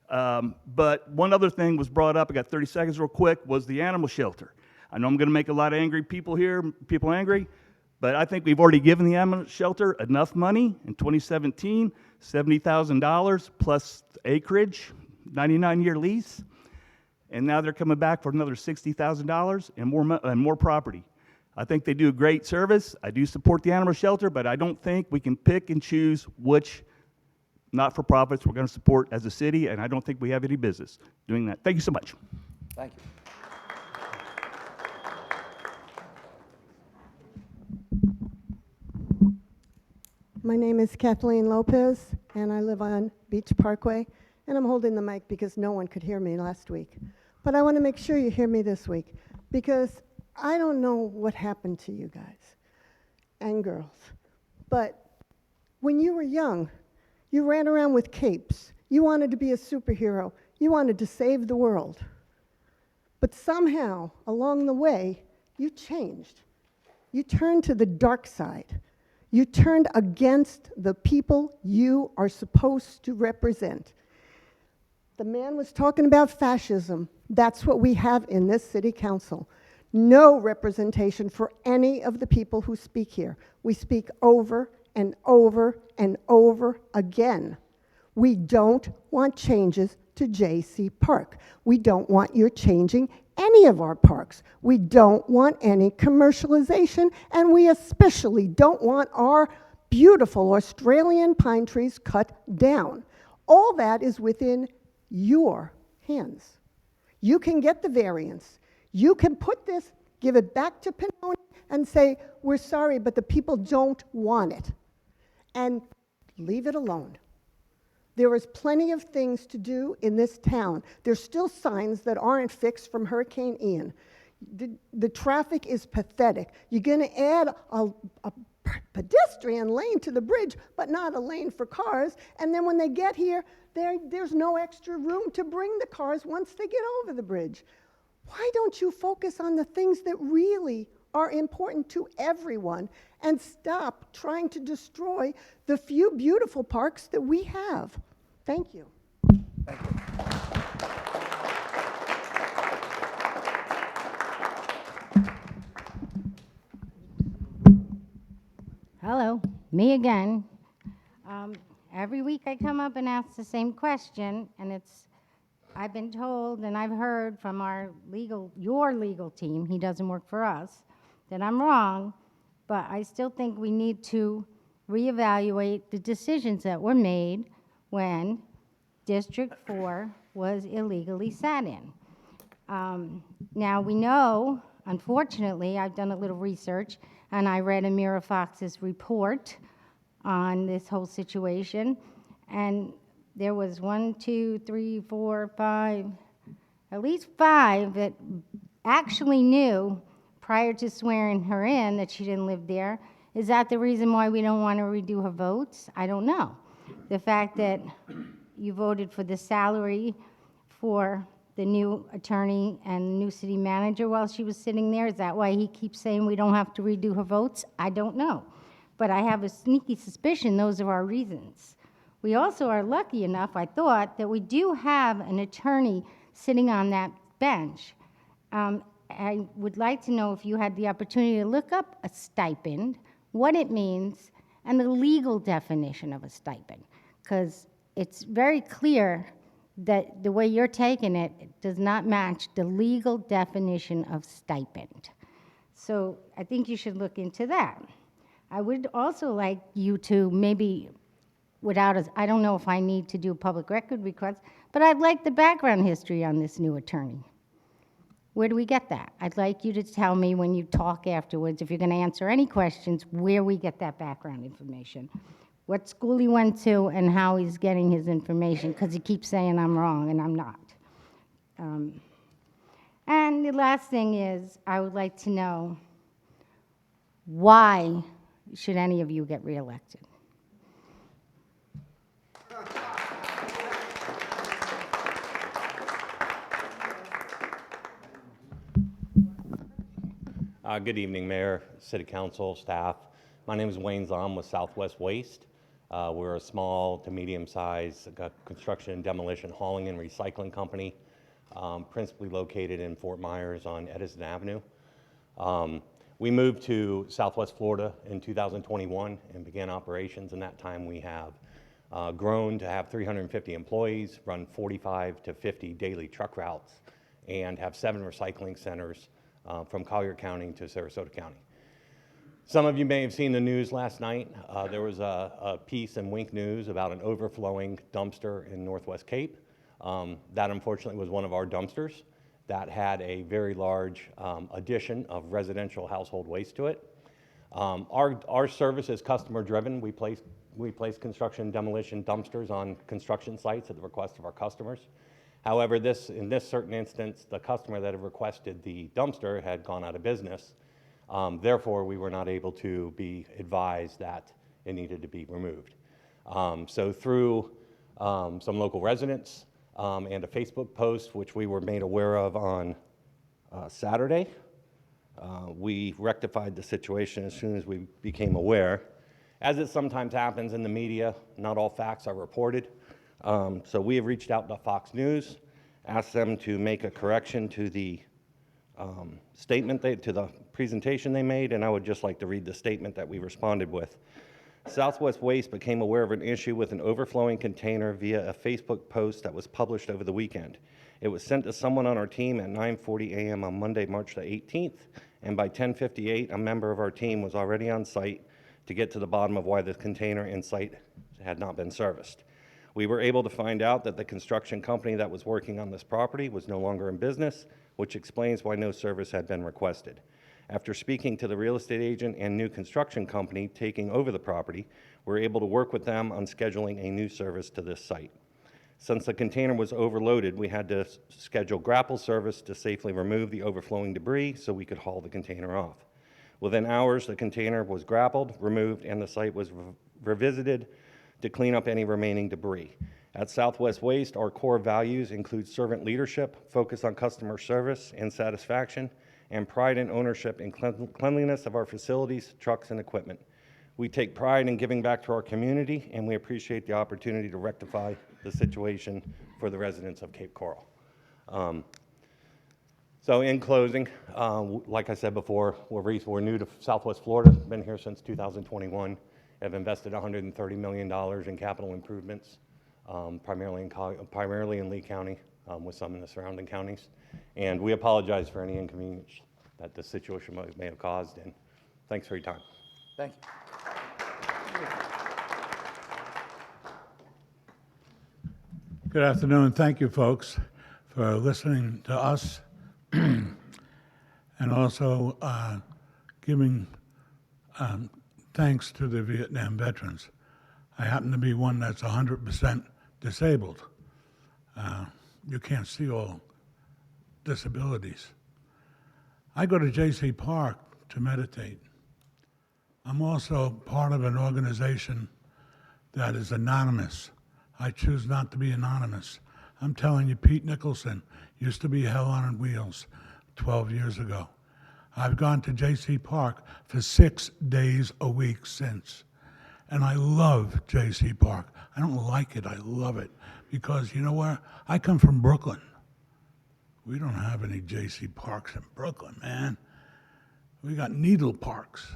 But one other thing was brought up, I got 30 seconds real quick, was the animal shelter. I know I'm going to make a lot of angry people here, angry, but I think we've already given the animal shelter enough money. In 2017, $70,000 plus acreage, 99-year lease, and now they're coming back for another $60,000 and more property. I think they do a great service. I do support the animal shelter, but I don't think we can pick and choose which not-for-profits we're going to support as a city, and I don't think we have any business doing that. Thank you so much. Thank you. My name is Kathleen Lopez, and I live on Beach Parkway, and I'm holding the mic because no one could hear me last week. But I want to make sure you hear me this week, because I don't know what happened to you guys and girls, but when you were young, you ran around with capes. You wanted to be a superhero. You wanted to save the world. But somehow, along the way, you changed. You turned to the dark side. You turned against the people you are supposed to represent. The man was talking about fascism. That's what we have in this city council. No representation for any of the people who speak here. We speak over and over and over again. We don't want changes to J.C. Park. We don't want you changing any of our parks. We don't want any commercialization, and we especially don't want our beautiful Australian pine trees cut down. All that is within your hands. You can get the variance. You can put this, give it back to Pinoni, and say, we're sorry, but the people don't want it. And leave it alone. There is plenty of things to do in this town. There's still signs that aren't fixed from Hurricane Ian. The traffic is pathetic. You're going to add a pedestrian lane to the bridge, but not a lane for cars. And then when they get here, there's no extra room to bring the cars once they get over the bridge. Why don't you focus on the things that really are important to everyone and stop trying to destroy the few beautiful parks that we have? Thank you. Thank you. Hello, me again. Every week I come up and ask the same question, and it's I've been told and I've heard from your legal team, he doesn't work for us, that I'm wrong, but I still think we need to reevaluate the decisions that were made when District 4 was illegally sat in. Now, we know, unfortunately, I've done a little research, and I read Amira Fox's report on this whole situation, and there was 1, 2, 3, 4, 5, at least 5 that actually knew prior to swearing her in that she didn't live there. Is that the reason why we don't want to redo her votes? I don't know. The fact that you voted for the salary for the new attorney and new city manager while she was sitting there, is that why he keeps saying we don't have to redo her votes? I don't know. But I have a sneaky suspicion those are our reasons. We also are lucky enough, I thought, that we do have an attorney sitting on that bench. I would like to know if you had the opportunity to look up a stipend, what it means, and the legal definition of a stipend, because it's very clear that the way you're taking it does not match the legal definition of stipend. So I think you should look into that. I would also like you to maybe, I don't know if I need to do a public record request, but I'd like the background history on this new attorney. Where do we get that? I'd like you to tell me when you talk afterwards, if you're going to answer any questions, where we get that background information. What school he went to and how he's getting his information, because he keeps saying I'm wrong, and I'm not. And the last thing is, I would like to know, why should any of you get reelected? Good evening, Mayor, City Council, staff. My name is Wayne Zom with Southwest Waste. We're a small to medium-sized construction and demolition hauling and recycling company, principally located in Fort Myers on Edison Avenue. We moved to Southwest Florida in 2021 and began operations. In that time, we have grown to have 350 employees, run 45 to 50 daily truck routes, and have 7 recycling centers from Collier County to Sarasota County. Some of you may have seen the news last night. There was a piece in Wink News about an overflowing dumpster in Northwest Cape. That unfortunately was one of our dumpsters that had a very large addition of residential household waste to it. Our service is customer driven. We place construction and demolition dumpsters on construction sites at the request of our customers. However, in this certain instance, the customer that had requested the dumpster had gone out of business. Therefore, we were not able to be advised that it needed to be removed. So through some local residents and a Facebook post, which we were made aware of on Saturday, we rectified the situation as soon as we became aware. As it sometimes happens in the media, not all facts are reported. So we have reached out to Fox News, asked them to make a correction to the to the presentation they made, and I would just like to read the statement that we responded with. Southwest Waste became aware of an issue with an overflowing container via a Facebook post that was published over the weekend. It was sent to someone on our team at 9:40 a.m. on Monday, March the 18th, and by 10:58, a member of our team was already on site to get to the bottom of why the container in site had not been serviced. We were able to find out that the construction company that was working on this property was no longer in business, which explains why no service had been requested. After speaking to the real estate agent and new construction company taking over the property, we were able to work with them on scheduling a new service to this site. Since the container was overloaded, we had to schedule grapple service to safely remove the overflowing debris so we could haul the container off. Within hours, the container was grappled, removed, and the site was revisited to clean up any remaining debris. At Southwest Waste, our core values include servant leadership, focus on customer service and satisfaction, and pride and ownership in cleanliness of our facilities, trucks, and equipment. We take pride in giving back to our community, and we appreciate the opportunity to rectify the situation for the residents of Cape Coral. So in closing, like I said before, we're new to Southwest Florida, been here since 2021, have invested $130 million in capital improvements, primarily in Lee County, with some in the surrounding counties. And we apologize for any inconvenience that the situation may have caused, and thanks for your time. Thank you. Good afternoon. Thank you, folks, for listening to us and also giving thanks to the Vietnam veterans. I happen to be one that's 100% disabled. You can't see all disabilities. I go to J.C. Park to meditate. I'm also part of an organization that is anonymous. I choose not to be anonymous. I'm telling you, Pete Nicholson used to be Hell on Wheels 12 years ago. I've gone to J.C. Park for 6 days a week since. And I love J.C. Park. I don't like it, I love it. Because you know where? I come from Brooklyn. We don't have any J.C. Parks in Brooklyn, man. We got needle parks.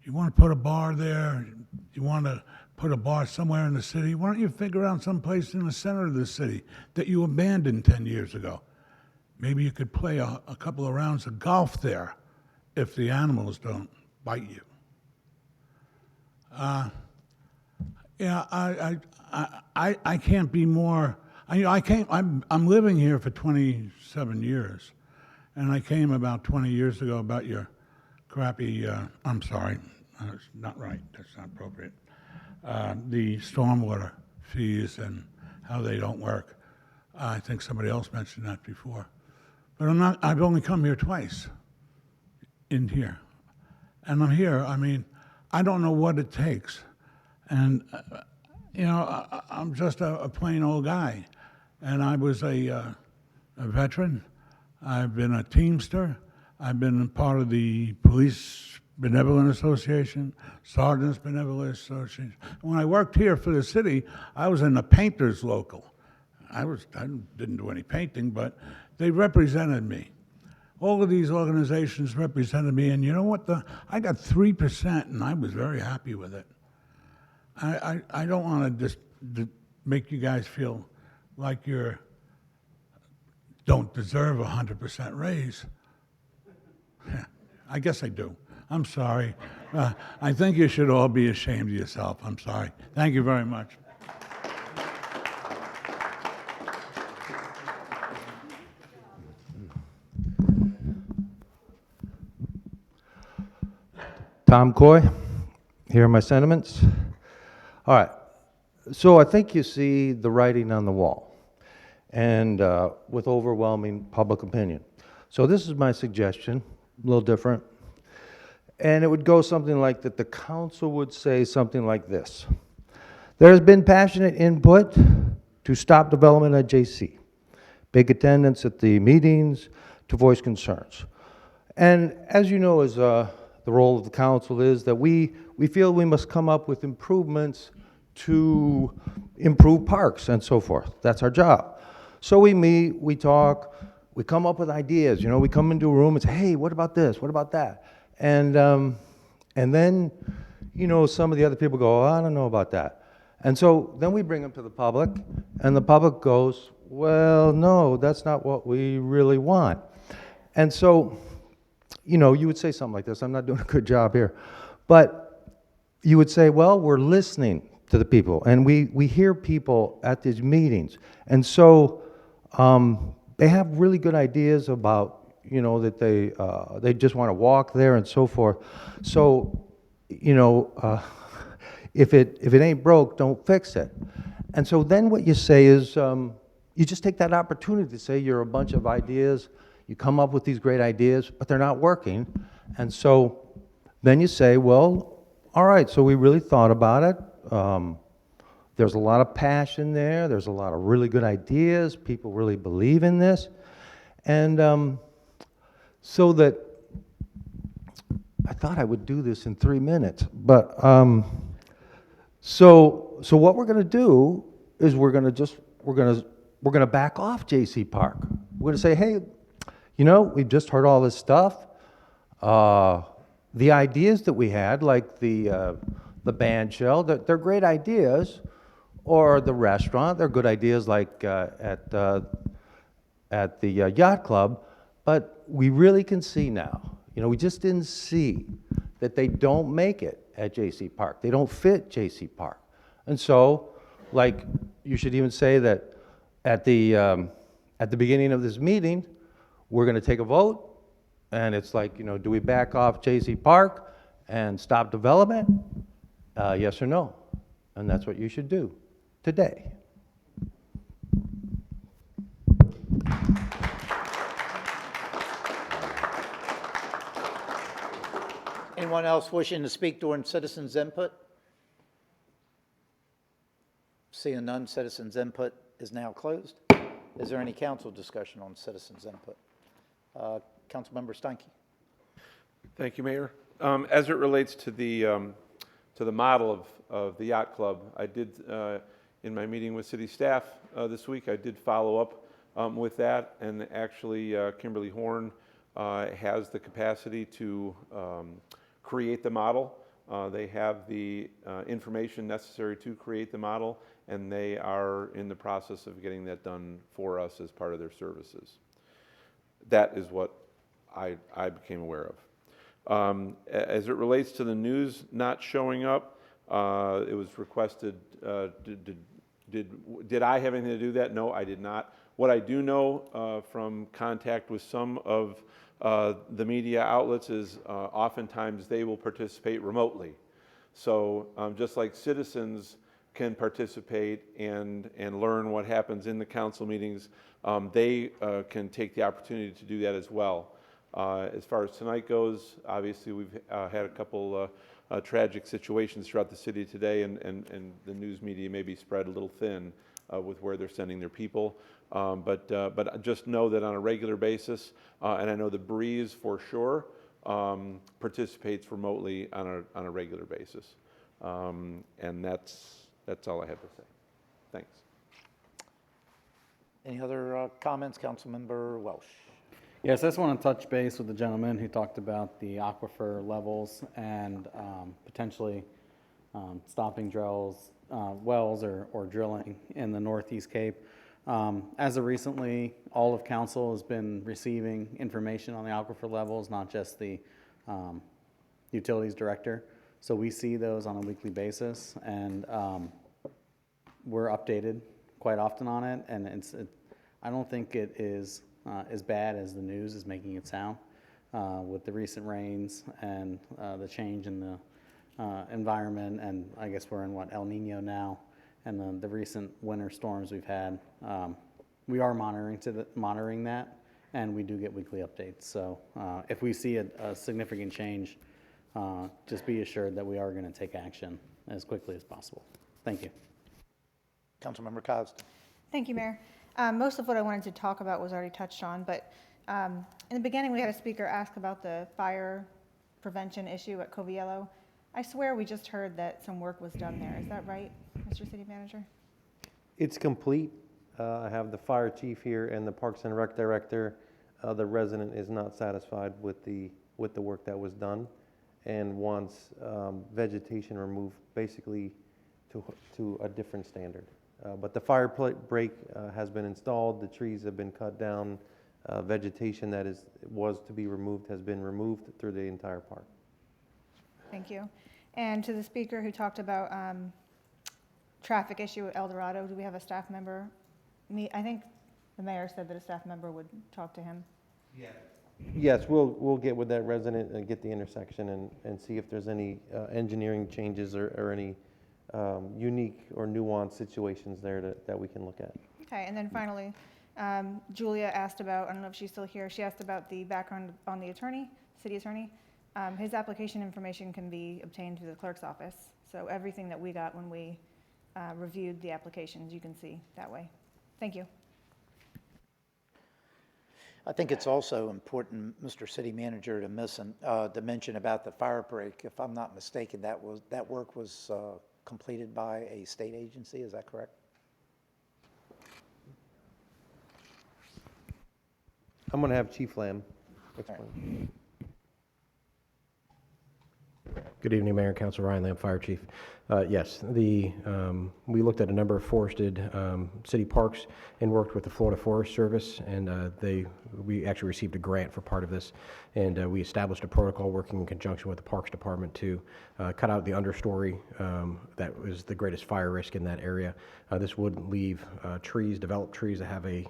You want to put a bar there? You want to put a bar somewhere in the city? Why don't you figure out some place in the center of the city that you abandoned 10 years ago? Maybe you could play a couple of rounds of golf there if the animals don't bite you. Yeah, I can't be more. I'm living here for 27 years, and I came about 20 years ago about your crappy. I'm sorry, that's not right. That's not appropriate. The stormwater fees and how they don't work. I think somebody else mentioned that before, but I've only come here twice. In here, and I'm here. I mean, I don't know what it takes. And, you know, I'm just a plain old guy. And I was a veteran. I've been a Teamster. I've been part of the Police Benevolent Association, Sergeants Benevolent Association. When I worked here for the city, I was in the painters local. I didn't do any painting, but they represented me. All of these organizations represented me, and you know what? I got 3%, and I was very happy with it. I don't want to just make you guys feel like you don't deserve a 100% raise. I guess I do. I'm sorry. I think you should all be ashamed of yourself. I'm sorry. Thank you very much. Tom Coy, here are my sentiments. All right, so I think you see the writing on the wall, and with overwhelming public opinion. So this is my suggestion, a little different, and it would go something like that. The council would say something like this: there has been passionate input to stop development at JC, big attendance at the meetings to voice concerns. And as you know, as the role of the council is that we feel we must come up with improvements to improve parks and so forth. That's our job. So we meet, we talk, we come up with ideas. You know, we come into a room and say, hey, what about this? What about that? And then, you know, some of the other people go, oh, I don't know about that. And so then we bring them to the public, and the public goes, well, no, that's not what we really want. And so, you know, you would say something like this. I'm not doing a good job here. But you would say, well, we're listening to the people, and we hear people at these meetings. And so they have really good ideas about, you know, that they just want to walk there and so forth. So, you know, if it ain't broke, don't fix it. And so then what you say is you just take that opportunity to say you're a bunch of ideas. You come up with these great ideas, but they're not working. And so then you say, well, all right, so we really thought about it. There's a lot of passion there. There's a lot of really good ideas. People really believe in this. And so that I thought I would do this in 3 minutes. But so what we're going to do is we're going to back off J.C. Park. We're going to say, hey, you know, we've just heard all this stuff. The ideas that we had, like the band shell, they're great ideas. or the restaurant. They're good ideas like at the yacht club, but we really can see now, we just didn't see that they don't make it at J.C. Park. They don't fit J.C. Park. And so, like, you should even say that at the beginning of this meeting, we're going to take a vote, and it's like, do we back off J.C. Park and stop development? Yes or no? And that's what you should do today. Anyone else wishing to speak during citizens' input? Seeing none, citizens' input is now closed. Is there any council discussion on citizens' input? Councilmember Steinke. Thank you, Mayor. As it relates to the model of the yacht club, I did, in my meeting with city staff this week, I did follow up with that, and actually Kimberly Horn has the capacity to create the model. They have the information necessary to create the model, and they are in the process of getting that done for us as part of their services. That is what I became aware of. As it relates to the news not showing up, it was requested, did I have anything to do that? No, I did not. What I do know from contact with some of the media outlets is oftentimes they will participate remotely. So just like citizens can participate and learn what happens in the council meetings, they can take the opportunity to do that as well. As far as tonight goes, obviously we've had a couple tragic situations throughout the city today, and the news media may be spread a little thin with where they're sending their people. But just know that on a regular basis, and I know the Breeze for sure participates remotely on a regular basis, and that's all I have to say. Thanks. Any other comments, Councilmember Welsh? Yes, I just want to touch base with the gentleman who talked about the aquifer levels and potentially stopping wells or drilling in the Northeast Cape. As of recently, all of council has been receiving information on the aquifer levels, not just the utilities director. So we see those on a weekly basis, and we're updated quite often on it. And I don't think it is as bad as the news is making it sound. With the recent rains and the change in the environment, and I guess we're in El Nino now, and the recent winter storms we've had, we are monitoring that, and we do get weekly updates. So if we see a significant change, just be assured that we are going to take action as quickly as possible. Thank you. Councilmember Cosden. Thank you, Mayor. Most of what I wanted to talk about was already touched on, but in the beginning we had a speaker ask about the fire prevention issue at Coviello. I swear we just heard that some work was done there. Is that right, Mr. City Manager? It's complete. I have the fire chief here and the Parks and Rec director. The resident is not satisfied with the work that was done and wants vegetation removed basically to a different standard. But the fire break has been installed, the trees have been cut down, vegetation that was to be removed has been removed through the entire park. Thank you. And to the speaker who talked about traffic issue at El Dorado, do we have a staff member? I think the mayor said that a staff member would talk to him. Yeah. Yes, we'll get with that resident and get the intersection and see if there's any engineering changes or any unique or nuanced situations there that we can look at. Okay, and then finally, Julia asked about, I don't know if she's still here, she asked about the background on the attorney, city attorney. His application information can be obtained through the clerk's office. So everything that we got when we reviewed the applications, you can see that way. Thank you. I think it's also important, Mr. City Manager, to mention about the fire break. If I'm not mistaken, that work was completed by a state agency. Is that correct? I'm going to have Chief Lamb explain. Right. Good evening, Mayor and Council. Ryan Lamb, Fire Chief. Yes, we looked at a number of forested city parks and worked with the Florida Forest Service, and we actually received a grant for part of this, and we established a protocol working in conjunction with the Parks Department to cut out the understory that was the greatest fire risk in that area. This would leave developed trees that have a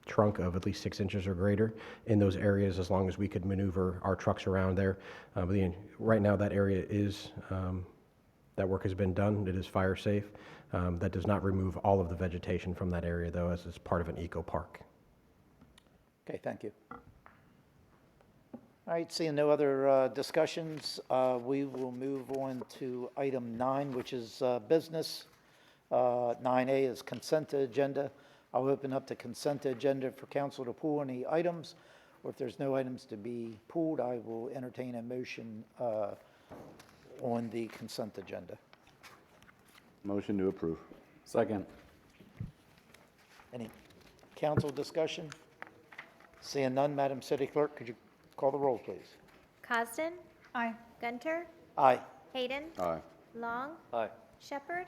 trunk of at least 6 inches or greater in those areas, as long as we could maneuver our trucks around there. Right now, that area is, that work has been done. It is fire safe. That does not remove all of the vegetation from that area, though, as it's part of an eco park. Okay, thank you. All right, seeing no other discussions, we will move on to item 9, which is business. 9A is consent agenda. I'll open up the consent agenda for council to pull any items, or if there's no items to be pulled, I will entertain a motion on the consent agenda. Motion to approve. Second. Any council discussion? Seeing none, Madam City Clerk, could you call the roll, please? Cosden? Aye. Gunter? Aye. Hayden? Aye. Long? Aye. Shepherd?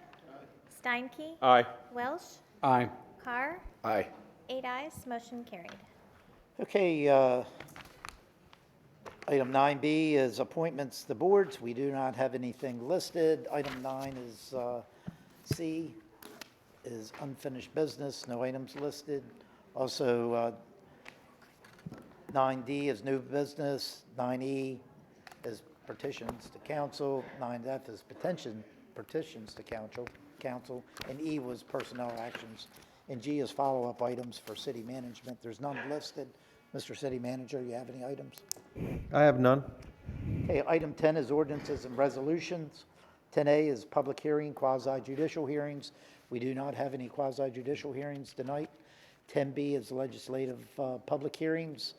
Steinke? Aye. Welsh? Aye. Carr? Aye. 8 ayes, motion carried. Okay, item 9B is appointments to boards. We do not have anything listed. Item 9 is C, is unfinished business, no items listed. Also, 9D is new business, 9E is petitions to council, 9F is petitions to council, and E was personnel actions. And G is follow-up items for city management. There's none listed. Mr. City Manager, you have any items? I have none. Okay, item 10 is ordinances and resolutions. 10A is public hearing, quasi-judicial hearings. We do not have any quasi-judicial hearings tonight. 10B is legislative public hearings.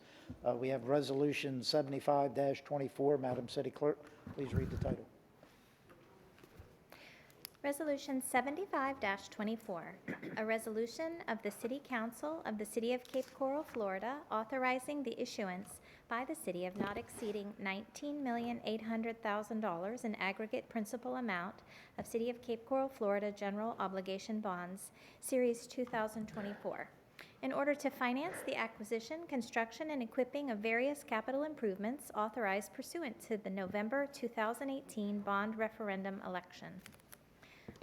We have Resolution 75-24. Madam City Clerk, please read the title. Resolution 75-24, a resolution of the City Council of the City of Cape Coral, Florida, authorizing the issuance by the city of not exceeding $19,800,000 in aggregate principal amount of City of Cape Coral, Florida General Obligation Bonds, Series 2024, in order to finance the acquisition, construction, and equipping of various capital improvements authorized pursuant to the November 2018 bond referendum election.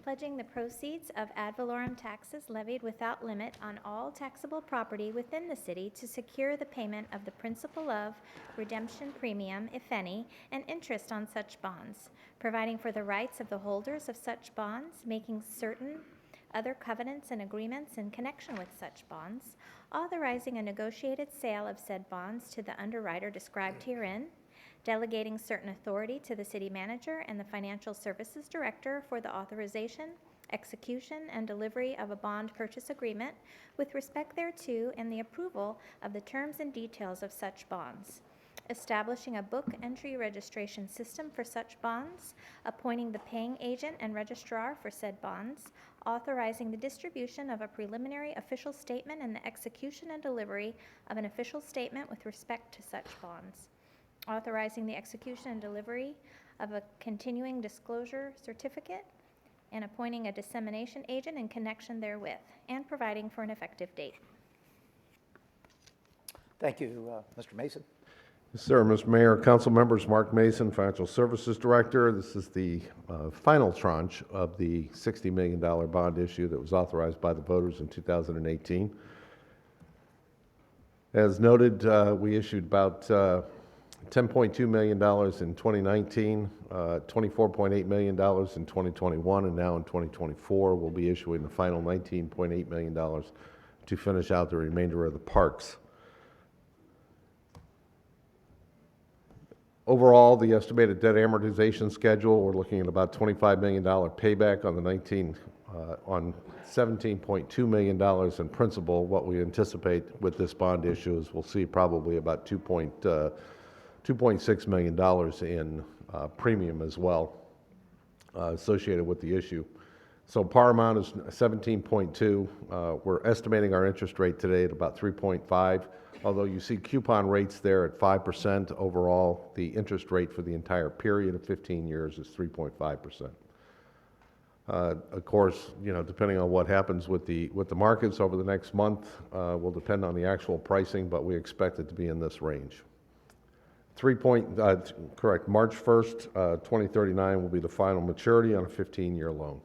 Pledging the proceeds of ad valorem taxes levied without limit on all taxable property within the city to secure the payment of the principal of redemption premium, if any, and interest on such bonds, providing for the rights of the holders of such bonds, making certain other covenants and agreements in connection with such bonds, authorizing a negotiated sale of said bonds to the underwriter described herein, delegating certain authority to the city manager and the financial services director for the authorization, execution, and delivery of a bond purchase agreement with respect thereto and the approval of the terms and details of such bonds, establishing a book entry registration system for such bonds, appointing the paying agent and registrar for said bonds, authorizing the distribution of a preliminary official statement and the execution and delivery of an official statement with respect to such bonds, authorizing the execution and delivery of a continuing disclosure certificate, and appointing a dissemination agent in connection therewith, and providing for an effective date. Thank you, Mr. Mason. Yes, sir. Mr. Mayor, council members, Mark Mason, Financial Services Director. This is the final tranche of the $60 million bond issue that was authorized by the voters in 2018. As noted, we issued about $10.2 million in 2019, $24.8 million in 2021, and now in 2024 we'll be issuing the final $19.8 million to finish out the remainder of the parks. Overall, the estimated debt amortization schedule, we're looking at about $25 million payback on the on $17.2 million in principal. What we anticipate with this bond issue is we'll see probably about $2.6 million in premium as well associated with the issue. So par amount is 17.2. We're estimating our interest rate today at about 3.5, although you see coupon rates there at 5%. Overall, the interest rate for the entire period of 15 years is 3.5%. Of course, depending on what happens with the markets over the next month, will depend on the actual pricing, but we expect it to be in this range. March 1st, 2039 will be the final maturity on a 15-year loan.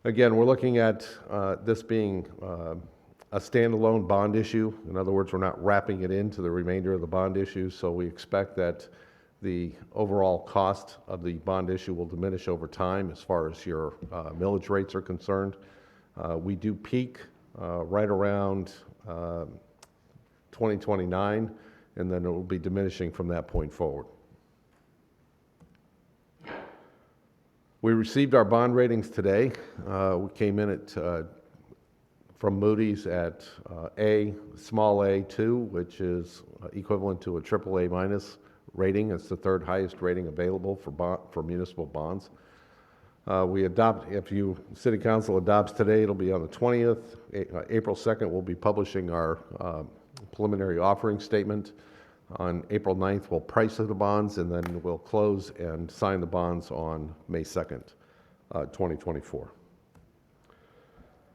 Again, we're looking at this being a standalone bond issue. In other words, we're not wrapping it into the remainder of the bond issue, so we expect that the overall cost of the bond issue will diminish over time as far as your millage rates are concerned. We do peak right around 2029, and then it will be diminishing from that point forward. We received our bond ratings today. We came in at, from Moody's at A, small a2, which is equivalent to a AAA minus rating. It's the third highest rating available for municipal bonds. If City Council adopts today, it'll be on the 20th. April 2nd, we'll be publishing our preliminary offering statement. On April 9th, we'll price the bonds, and then we'll close and sign the bonds on May 2nd, 2024.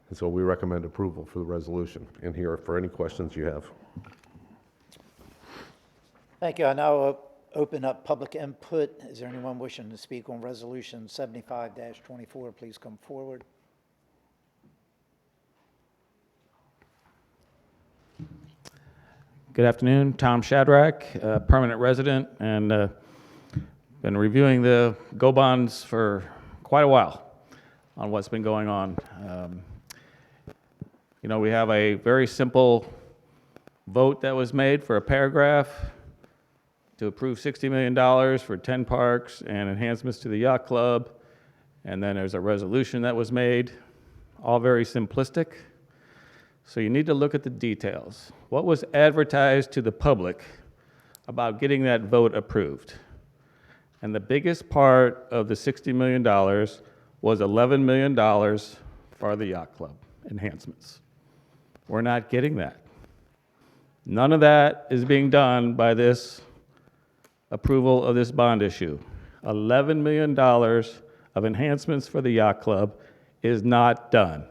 And so we recommend approval for the resolution. And here for any questions you have. Thank you. I now open up public input. Is there anyone wishing to speak on Resolution 75-24? Please come forward. Good afternoon, Tom Shadrack, permanent resident, and been reviewing the GO bonds for quite a while on what's been going on. We have a very simple vote that was made for a paragraph to approve $60 million for 10 parks and enhancements to the yacht club, and then there's a resolution that was made, all very simplistic. So you need to look at the details. What was advertised to the public about getting that vote approved? And the biggest part of the $60 million was $11 million for the yacht club enhancements. We're not getting that. None of that is being done by this approval of this bond issue. $11 million of enhancements for the yacht club is not done.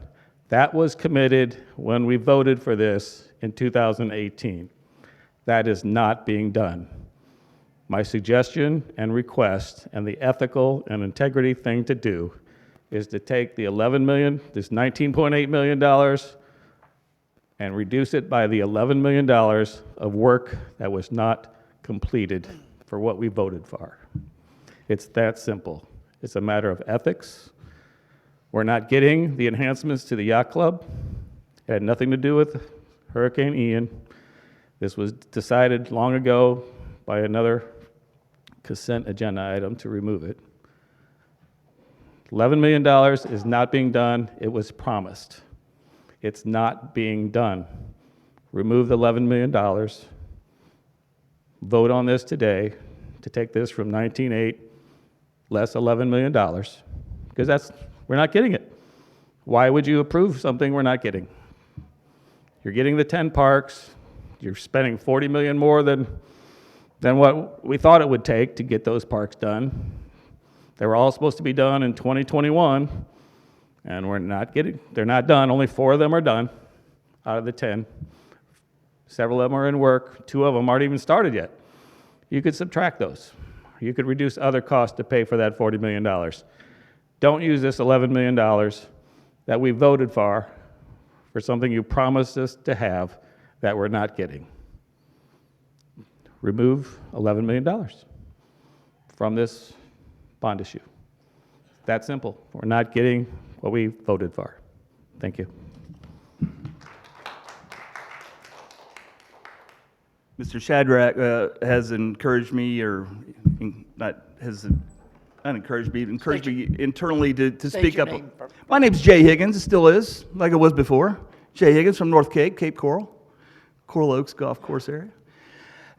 That was committed when we voted for this in 2018. That is not being done. My suggestion and request, and the ethical and integrity thing to do, is to take the $11 million, this $19.8 million, and reduce it by the $11 million of work that was not completed for what we voted for. It's that simple. It's a matter of ethics. We're not getting the enhancements to the yacht club. It had nothing to do with Hurricane Ian. This was decided long ago by another consent agenda item to remove it. $11 million is not being done. It was promised. It's not being done. Remove the $11 million. Vote on this today to take this from 19.8 less $11 million, because we're not getting it. Why would you approve something we're not getting? You're getting the 10 parks. You're spending $40 million more than what we thought it would take to get those parks done. They were all supposed to be done in 2021, and they're not done. Only 4 of them are done out of the 10. Several of them are in work. 2 of them aren't even started yet. You could subtract those. You could reduce other costs to pay for that $40 million. Don't use this $11 million that we voted for something you promised us to have that we're not getting. Remove $11 million from this bond issue. That simple. We're not getting what we voted for. Thank you. Mr. Shadrack has encouraged me, encouraged me internally to speak up. My name's Jay Higgins, it still is, like it was before. Jay Higgins from North Cape, Cape Coral Oaks Golf Course area.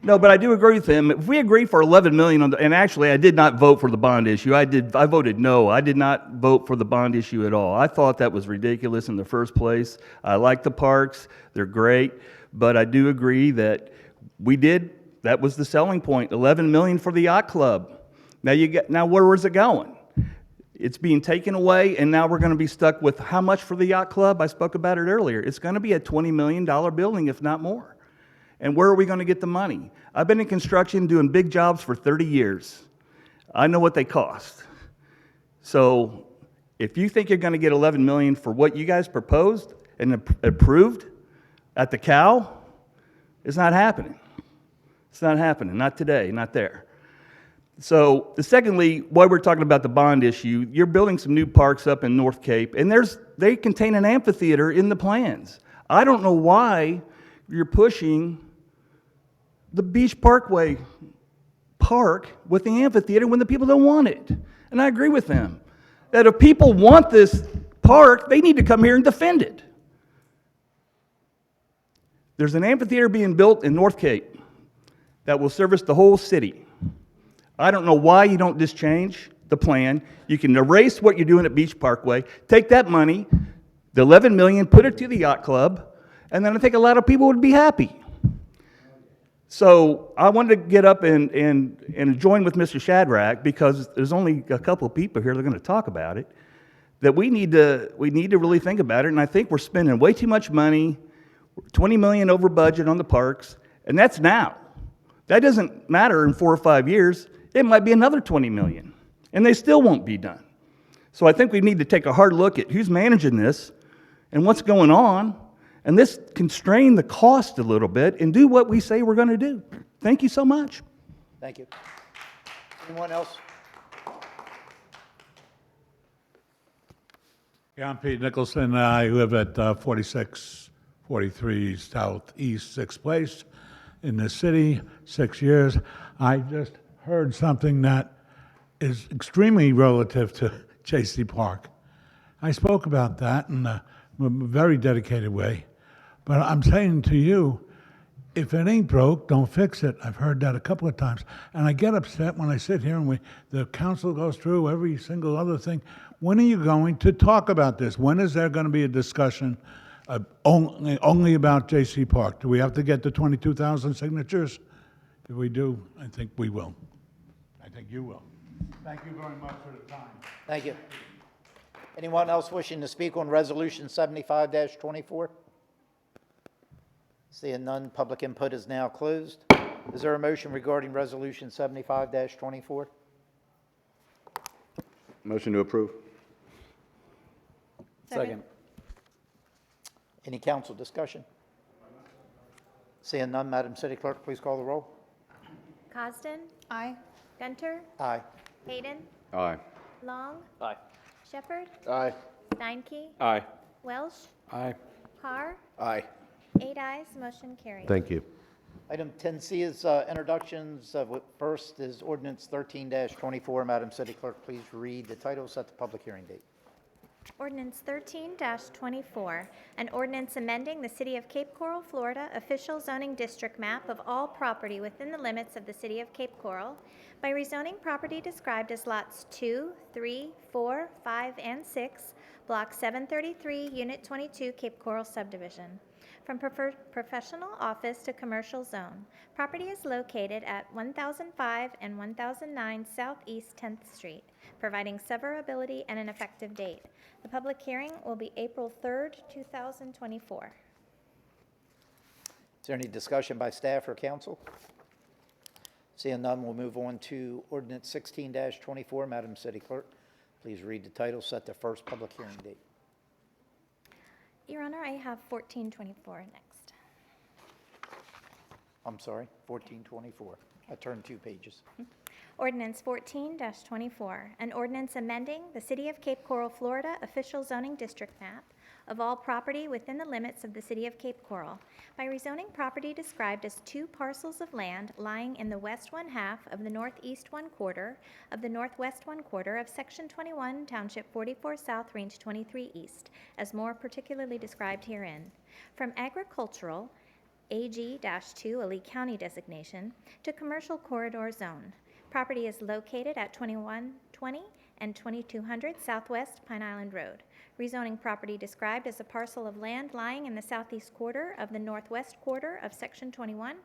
No, but I do agree with him. If we agree for 11 million on the, and actually I did not vote for the bond issue. I voted no. I did not vote for the bond issue at all. I thought that was ridiculous in the first place. I like the parks. They're great. But I do agree that that was the selling point, 11 million for the yacht club. Now where was it going? It's being taken away, and now we're going to be stuck with how much for the yacht club? I spoke about it earlier. It's going to be a $20 million building, if not more. And where are we going to get the money? I've been in construction doing big jobs for 30 years. I know what they cost. So if you think you're going to get 11 million for what you guys proposed and approved at the cow, it's not happening. It's not happening. Not today. Not there. So secondly, while we're talking about the bond issue, you're building some new parks up in North Cape, and they contain an amphitheater in the plans. I don't know why you're pushing the Beach Parkway park with the amphitheater when the people don't want it. And I agree with them that if people want this park, they need to come here and defend it. There's an amphitheater being built in North Cape that will service the whole city. I don't know why you don't just change the plan. You can erase what you're doing at Beach Parkway, take that money, the 11 million, put it to the yacht club, and then I think a lot of people would be happy. So I wanted to get up and join with Mr. Shadrack, because there's only a couple of people here that are going to talk about it, that we need to really think about it, and I think we're spending way too much money, 20 million over budget on the parks, and that's now. That doesn't matter in 4 or 5 years. It might be another 20 million, and they still won't be done. So I think we need to take a hard look at who's managing this and what's going on, and this constrain the cost a little bit and do what we say we're going to do. Thank you so much. Thank you. Anyone else? Yeah, I'm Pete Nicholson. I live at 4643 Southeast 6th Place in the city, 6 years. I just heard something that is extremely relative to J.C. Park. I spoke about that in a very dedicated way. But I'm saying to you, if it ain't broke, don't fix it. I've heard that a couple of times. And I get upset when I sit here and the council goes through every single other thing. When are you going to talk about this? When is there going to be a discussion only about J.C. Park? Do we have to get the 22,000 signatures? If we do, I think we will. I think you will. Thank you very much for the time. Thank you. Anyone else wishing to speak on Resolution 75-24? Seeing none, public input is now closed. Is there a motion regarding Resolution 75-24? Motion to approve. Second. Any council discussion? Seeing none, Madam City Clerk, please call the roll. Cosden? Aye. Gunter? Aye. Hayden? Aye. Long? Aye. Shepherd? Aye. Steinke? Aye. Welsh? Aye. Carr? Aye. 8 ayes, motion carried. Thank you. Item 10C is introductions. First is Ordinance 13-24. Madam City Clerk, please read the title, set the public hearing date. Ordinance 13-24, an ordinance amending the City of Cape Coral, Florida official zoning district map of all property within the limits of the City of Cape Coral by rezoning property described as lots 2, 3, 4, 5, and 6, Block 733, Unit 22, Cape Coral subdivision. From professional office to commercial zone, property is located at 1005 and 1009 Southeast 10th Street, providing severability and an effective date. The public hearing will be April 3rd, 2024. Is there any discussion by staff or council? Seeing none, we'll move on to Ordinance 16-24. Madam City Clerk, please read the title, set the first public hearing date. Your Honor, I have 1424 next. I'm sorry, 1424. I turned 2 pages. Ordinance 14-24, an ordinance amending the City of Cape Coral, Florida official zoning district map of all property within the limits of the City of Cape Coral by rezoning property described as 2 parcels of land lying in the west 1/2 of the northeast 1/4 of the northwest 1/4 of Section 21, Township 44 South, Range 23 East, as more particularly described herein, from agricultural AG-2, a Lee County designation, to Commercial Corridor Zone. Property is located at 2120 and 2200 Southwest Pine Island Road. Rezoning property described as a parcel of land lying in the southeast quarter of the northwest quarter of Section 21,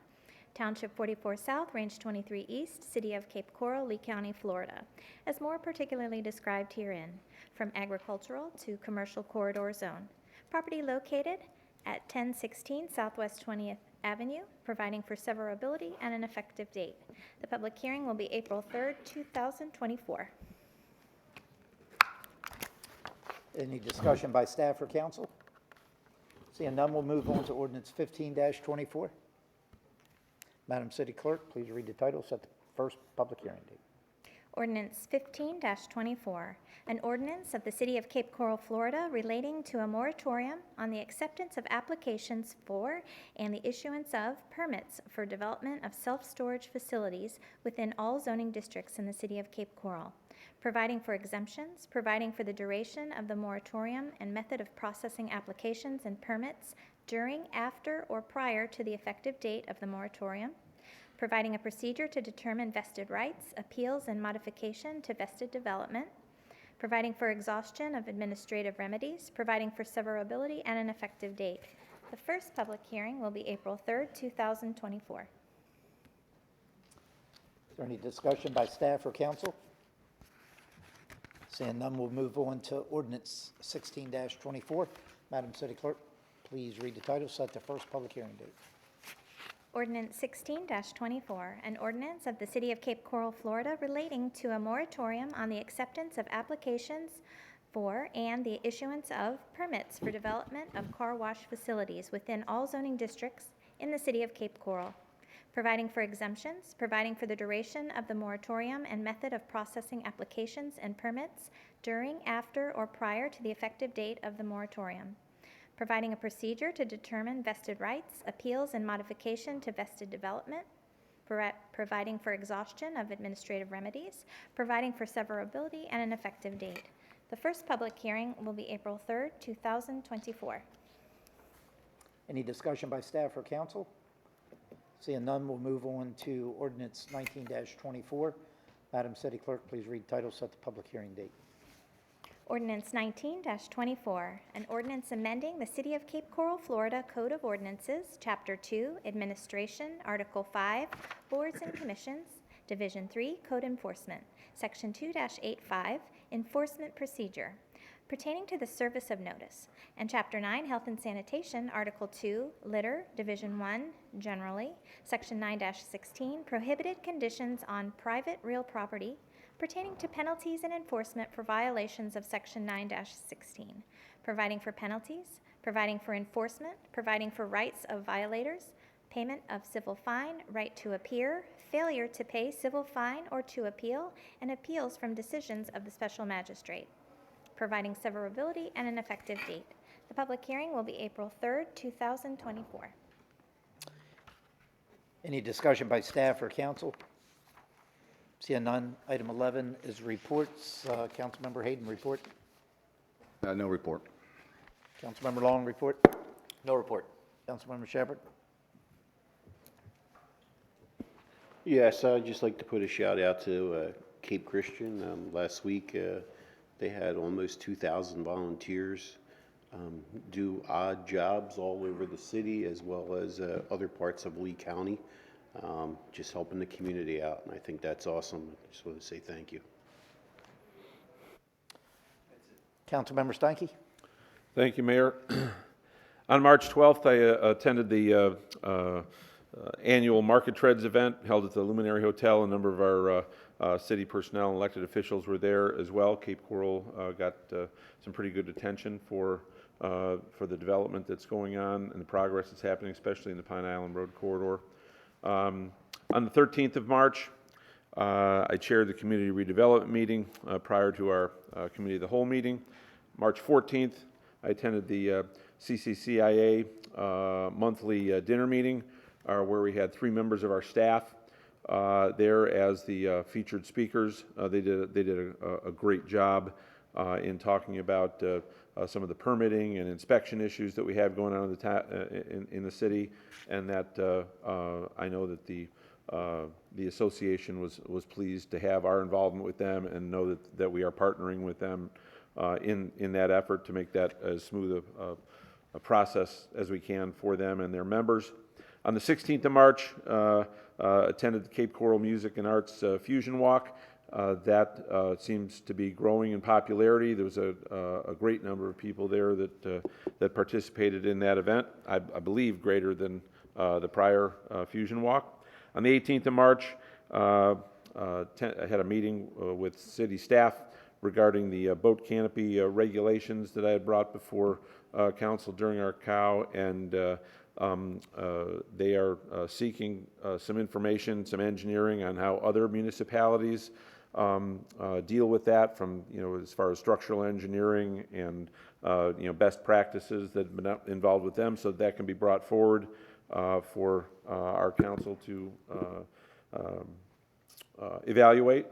Township 44 South, Range 23 East, City of Cape Coral, Lee County, Florida, as more particularly described herein, from agricultural to commercial corridor zone. Property located at 1016 Southwest 20th Avenue, providing for severability and an effective date. The public hearing will be April 3rd, 2024. Any discussion by staff or council? Seeing none, we'll move on to ordinance 15-24. Madam City Clerk, please read the title, set the first public hearing date. Ordinance 15-24, an ordinance of the City of Cape Coral, Florida, relating to a moratorium on the acceptance of applications for and the issuance of permits for development of self-storage facilities within all zoning districts in the City of Cape Coral, providing for exemptions, providing for the duration of the moratorium and method of processing applications and permits during, after, or prior to the effective date of the moratorium, providing a procedure to determine vested rights, appeals, and modification to vested development, providing for exhaustion of administrative remedies, providing for severability and an effective date. The first public hearing will be April 3rd, 2024. Is there any discussion by staff or council? Seeing none, we'll move on to ordinance 16-24. Madam City Clerk, please read the title, set the first public hearing date. Ordinance 16-24, an ordinance of the City of Cape Coral, Florida, relating to a moratorium on the acceptance of applications for and the issuance of permits for development of car wash facilities within all zoning districts in the City of Cape Coral, providing for exemptions, providing for the duration of the moratorium and method of processing applications and permits during, after, or prior to the effective date of the moratorium, providing a procedure to determine vested rights, appeals, and modification to vested development, providing for exhaustion of administrative remedies, providing for severability and an effective date. The first public hearing will be April 3rd, 2024. Any discussion by staff or council? Seeing none, we'll move on to ordinance 19-24. Madam City Clerk, please read title, set the public hearing date. Ordinance 19-24, an ordinance amending the City of Cape Coral, Florida Code of Ordinances, Chapter 2, Administration, Article 5, Boards and Commissions, Division 3, Code Enforcement, Section 2-85, Enforcement Procedure, pertaining to the service of notice, and Chapter 9, Health and Sanitation, Article 2, Litter, Division 1, Generally, Section 9-16, Prohibited Conditions on Private Real Property, pertaining to penalties and enforcement for violations of Section 9-16, providing for penalties, providing for enforcement, providing for rights of violators, payment of civil fine, right to appear, failure to pay civil fine or to appeal, and appeals from decisions of the special magistrate, providing severability and an effective date. The public hearing will be April 3rd, 2024. Any discussion by staff or council? Seeing none, item 11 is reports. Councilmember Hayden, report. No report. Councilmember Long, report. No report. Councilmember Shepherd. Yes, I'd just like to put a shout out to Cape Christian. Last week, they had almost 2,000 volunteers do odd jobs all over the city as well as other parts of Lee County, just helping the community out, and I think that's awesome. I just want to say thank you. Councilmember Steinke. Thank you, Mayor. On March 12th, I attended the annual Market Treads event held at the Luminary Hotel. A number of our city personnel and elected officials were there as well. Cape Coral got some pretty good attention for the development that's going on and the progress that's happening, especially in the Pine Island Road corridor. On the 13th of March, I chaired the community redevelopment meeting prior to our committee of the whole meeting. March 14th, I attended the CCCIA monthly dinner meeting where we had 3 members of our staff there as the featured speakers. They did a great job in talking about some of the permitting and inspection issues that we have going on in the city, and that I know that the association was pleased to have our involvement with them and know that we are partnering with them in that effort to make that as smooth a process as we can for them and their members. On the 16th of March, attended the Cape Coral Music and Arts Fusion Walk. That seems to be growing in popularity. There was a great number of people there that participated in that event, I believe greater than the prior Fusion Walk. On the 18th of March, I had a meeting with city staff regarding the boat canopy regulations that I had brought before council during our COW, and they are seeking some information, some engineering on how other municipalities deal with that, from as far as structural engineering and best practices that have been involved with them, so that can be brought forward for our council to evaluate.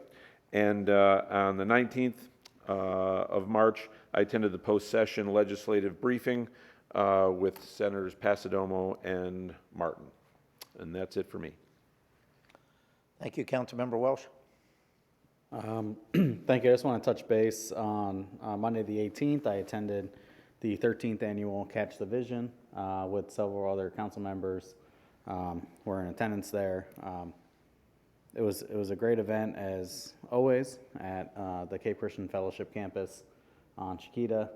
And on the 19th of March, I attended the post-session legislative briefing with Senators Passidomo and Martin. And that's it for me. Thank you, Councilmember Welsh. Thank you. I just want to touch base on Monday the 18th. I attended the 13th annual Catch the Vision with several other council members. Were in attendance there. It was a great event, as always, at the Cape Christian Fellowship campus on Chiquita.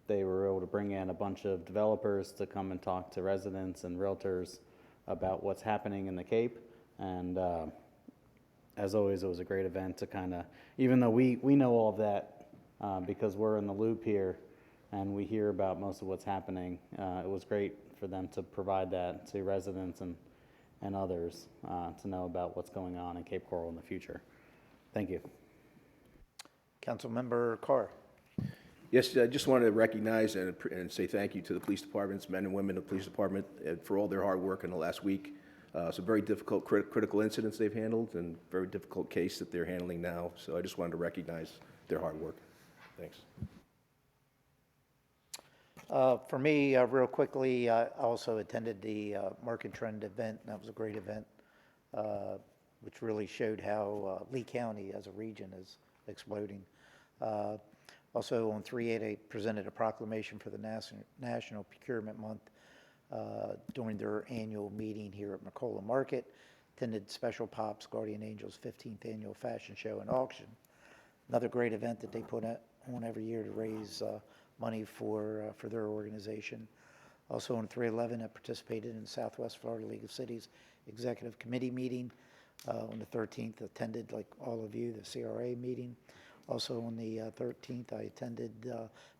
They were able to bring in a bunch of developers to come and talk to residents and realtors about what's happening in the Cape. And as always, it was a great event to kind of, even though we know all of that because we're in the loop here and we hear about most of what's happening, it was great for them to provide that to residents and others to know about what's going on in Cape Coral in the future. Thank you. Councilmember Carr. Yes, I just wanted to recognize and say thank you to the police departments, men and women of the police department, for all their hard work in the last week. Some very difficult, critical incidents they've handled, and very difficult case that they're handling now. So I just wanted to recognize their hard work. Thanks. For me, real quickly, I also attended the Market Trend event. That was a great event, which really showed how Lee County as a region is exploding. Also on 3/8, I presented a proclamation for the National Procurement Month during their annual meeting here at McCullough Market. Attended Special Pops Guardian Angels 15th Annual Fashion Show and Auction. Another great event that they put on every year to raise money for their organization. Also on 3/11, I participated in Southwest Florida League of Cities Executive Committee meeting. On the 13th, attended, like all of you, the CRA meeting. Also on the 13th, I attended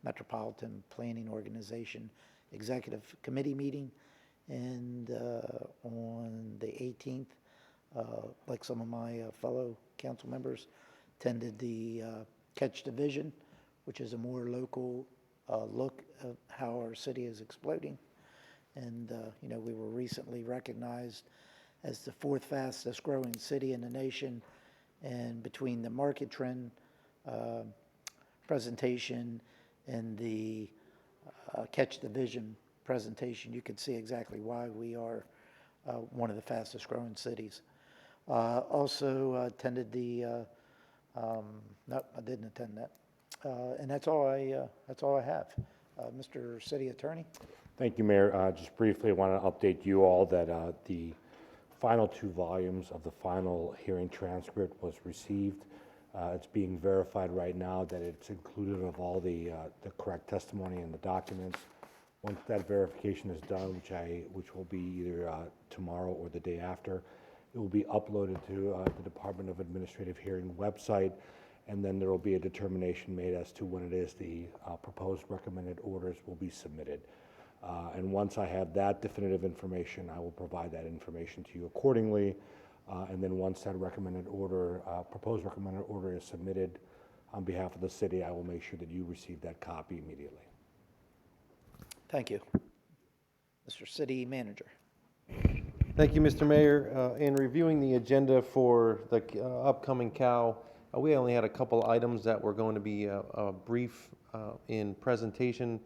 Metropolitan Planning Organization Executive Committee meeting. And on the 18th, like some of my fellow council members, attended the Catch the Vision, which is a more local look at how our city is exploding. And, we were recently recognized as the 4th fastest growing city in the nation. And between the Market Trend presentation and the Catch the Vision presentation, you can see exactly why we are one of the fastest growing cities. Also attended the, no, I didn't attend that. And that's all I have. Mr. City Attorney? Thank you, Mayor. Just briefly, I want to update you all that the final 2 volumes of the final hearing transcript was received. It's being verified right now that it's included of all the correct testimony in the documents. Once that verification is done, which will be either tomorrow or the day after, it will be uploaded to the Department of Administrative Hearing website, and then there will be a determination made as to when it is the proposed recommended orders will be submitted. And once I have that definitive information, I will provide that information to you accordingly. And then once that recommended order, proposed recommended order is submitted on behalf of the city, I will make sure that you receive that copy immediately. Thank you. Mr. City Manager. Thank you, Mr. Mayor. In reviewing the agenda for the upcoming COW We only had a couple items that were going to be brief in presentation,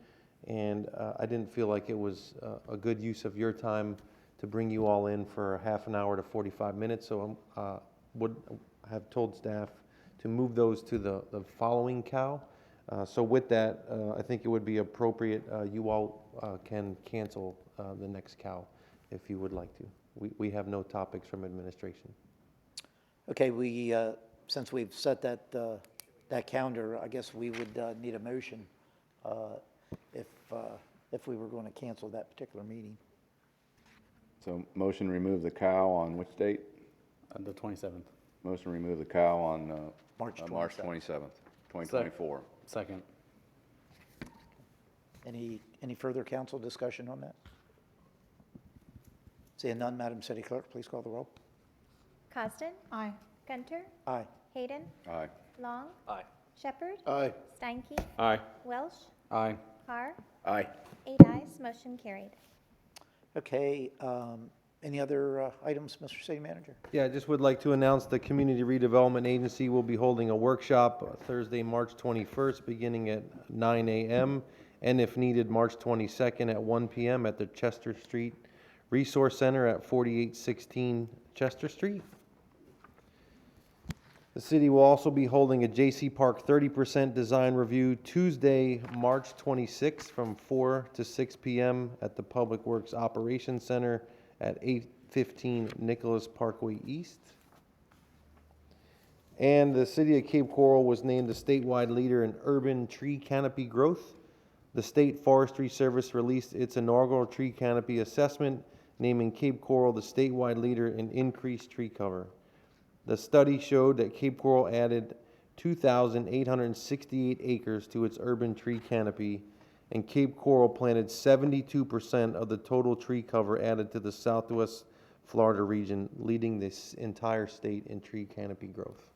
and I didn't feel like it was a good use of your time to bring you all in for half an hour to 45 minutes, so I would have told staff to move those to the following cow. So with that, I think it would be appropriate, you all can cancel the next cow if you would like to. We have no topics from administration. Okay, since we've set that calendar, I guess we would need a motion if we were going to cancel that particular meeting. So motion remove the cow on which date? The 27th. Motion remove the cow on March March 27th, 2024. Second. Any further council discussion on that? Seeing none, Madam City Clerk, please call the roll. Costin? Aye. Gunter? Aye. Hayden? Aye. Long? Aye. Shepherd? Aye. Steinke? Aye. Welsh? Aye. Carr? Aye. 8 ayes, motion carried. Okay, any other items, Mr. City Manager? Yeah, I just would like to announce the Community Redevelopment Agency will be holding a workshop Thursday, March 21st, beginning at 9 a.m., and if needed, March 22nd at 1 p.m. at the Chester Street Resource Center at 4816 Chester Street. The city will also be holding a J.C. Park 30% design review Tuesday, March 26th from 4 to 6 p.m. at the Public Works Operations Center at 815 Nicholas Parkway East. And the city of Cape Coral was named the statewide leader in urban tree canopy growth. The State Forestry Service released its inaugural tree canopy assessment, naming Cape Coral the statewide leader in increased tree cover. The study showed that Cape Coral added 2,868 acres to its urban tree canopy, and Cape Coral planted 72% of the total tree cover added to the Southwest Florida region, leading this entire state in tree canopy growth.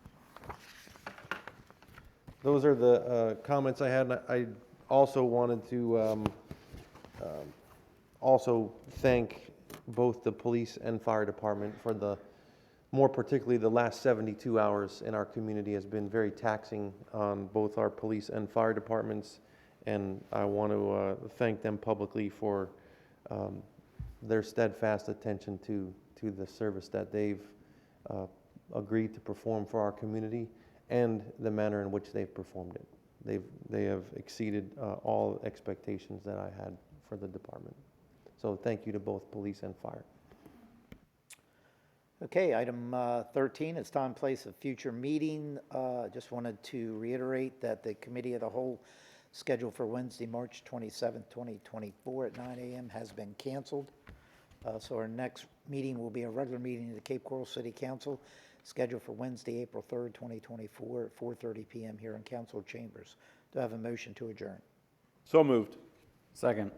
Those are the comments I had. I also wanted to also thank both the police and fire department for more particularly the last 72 hours in our community has been very taxing on both our police and fire departments, and I want to thank them publicly for their steadfast attention to the service that they've agreed to perform for our community and the manner in which they've performed it. They have exceeded all expectations that I had for the department. So thank you to both police and fire. Okay, item 13 is time, place of future meeting. Just wanted to reiterate that the Committee of the Whole scheduled for Wednesday, March 27th, 2024 at 9 a.m. has been canceled. So our next meeting will be a regular meeting of the Cape Coral City Council scheduled for Wednesday, April 3rd, 2024 at 4:30 p.m. here in Council Chambers. Do I have a motion to adjourn? So moved. Second.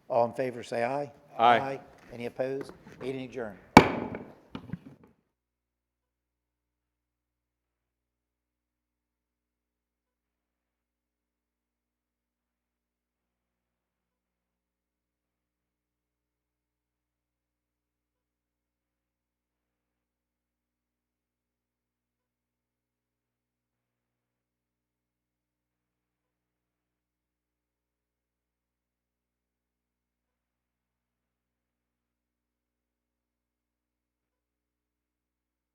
All in favor say aye. Aye. Any opposed? Meeting adjourned.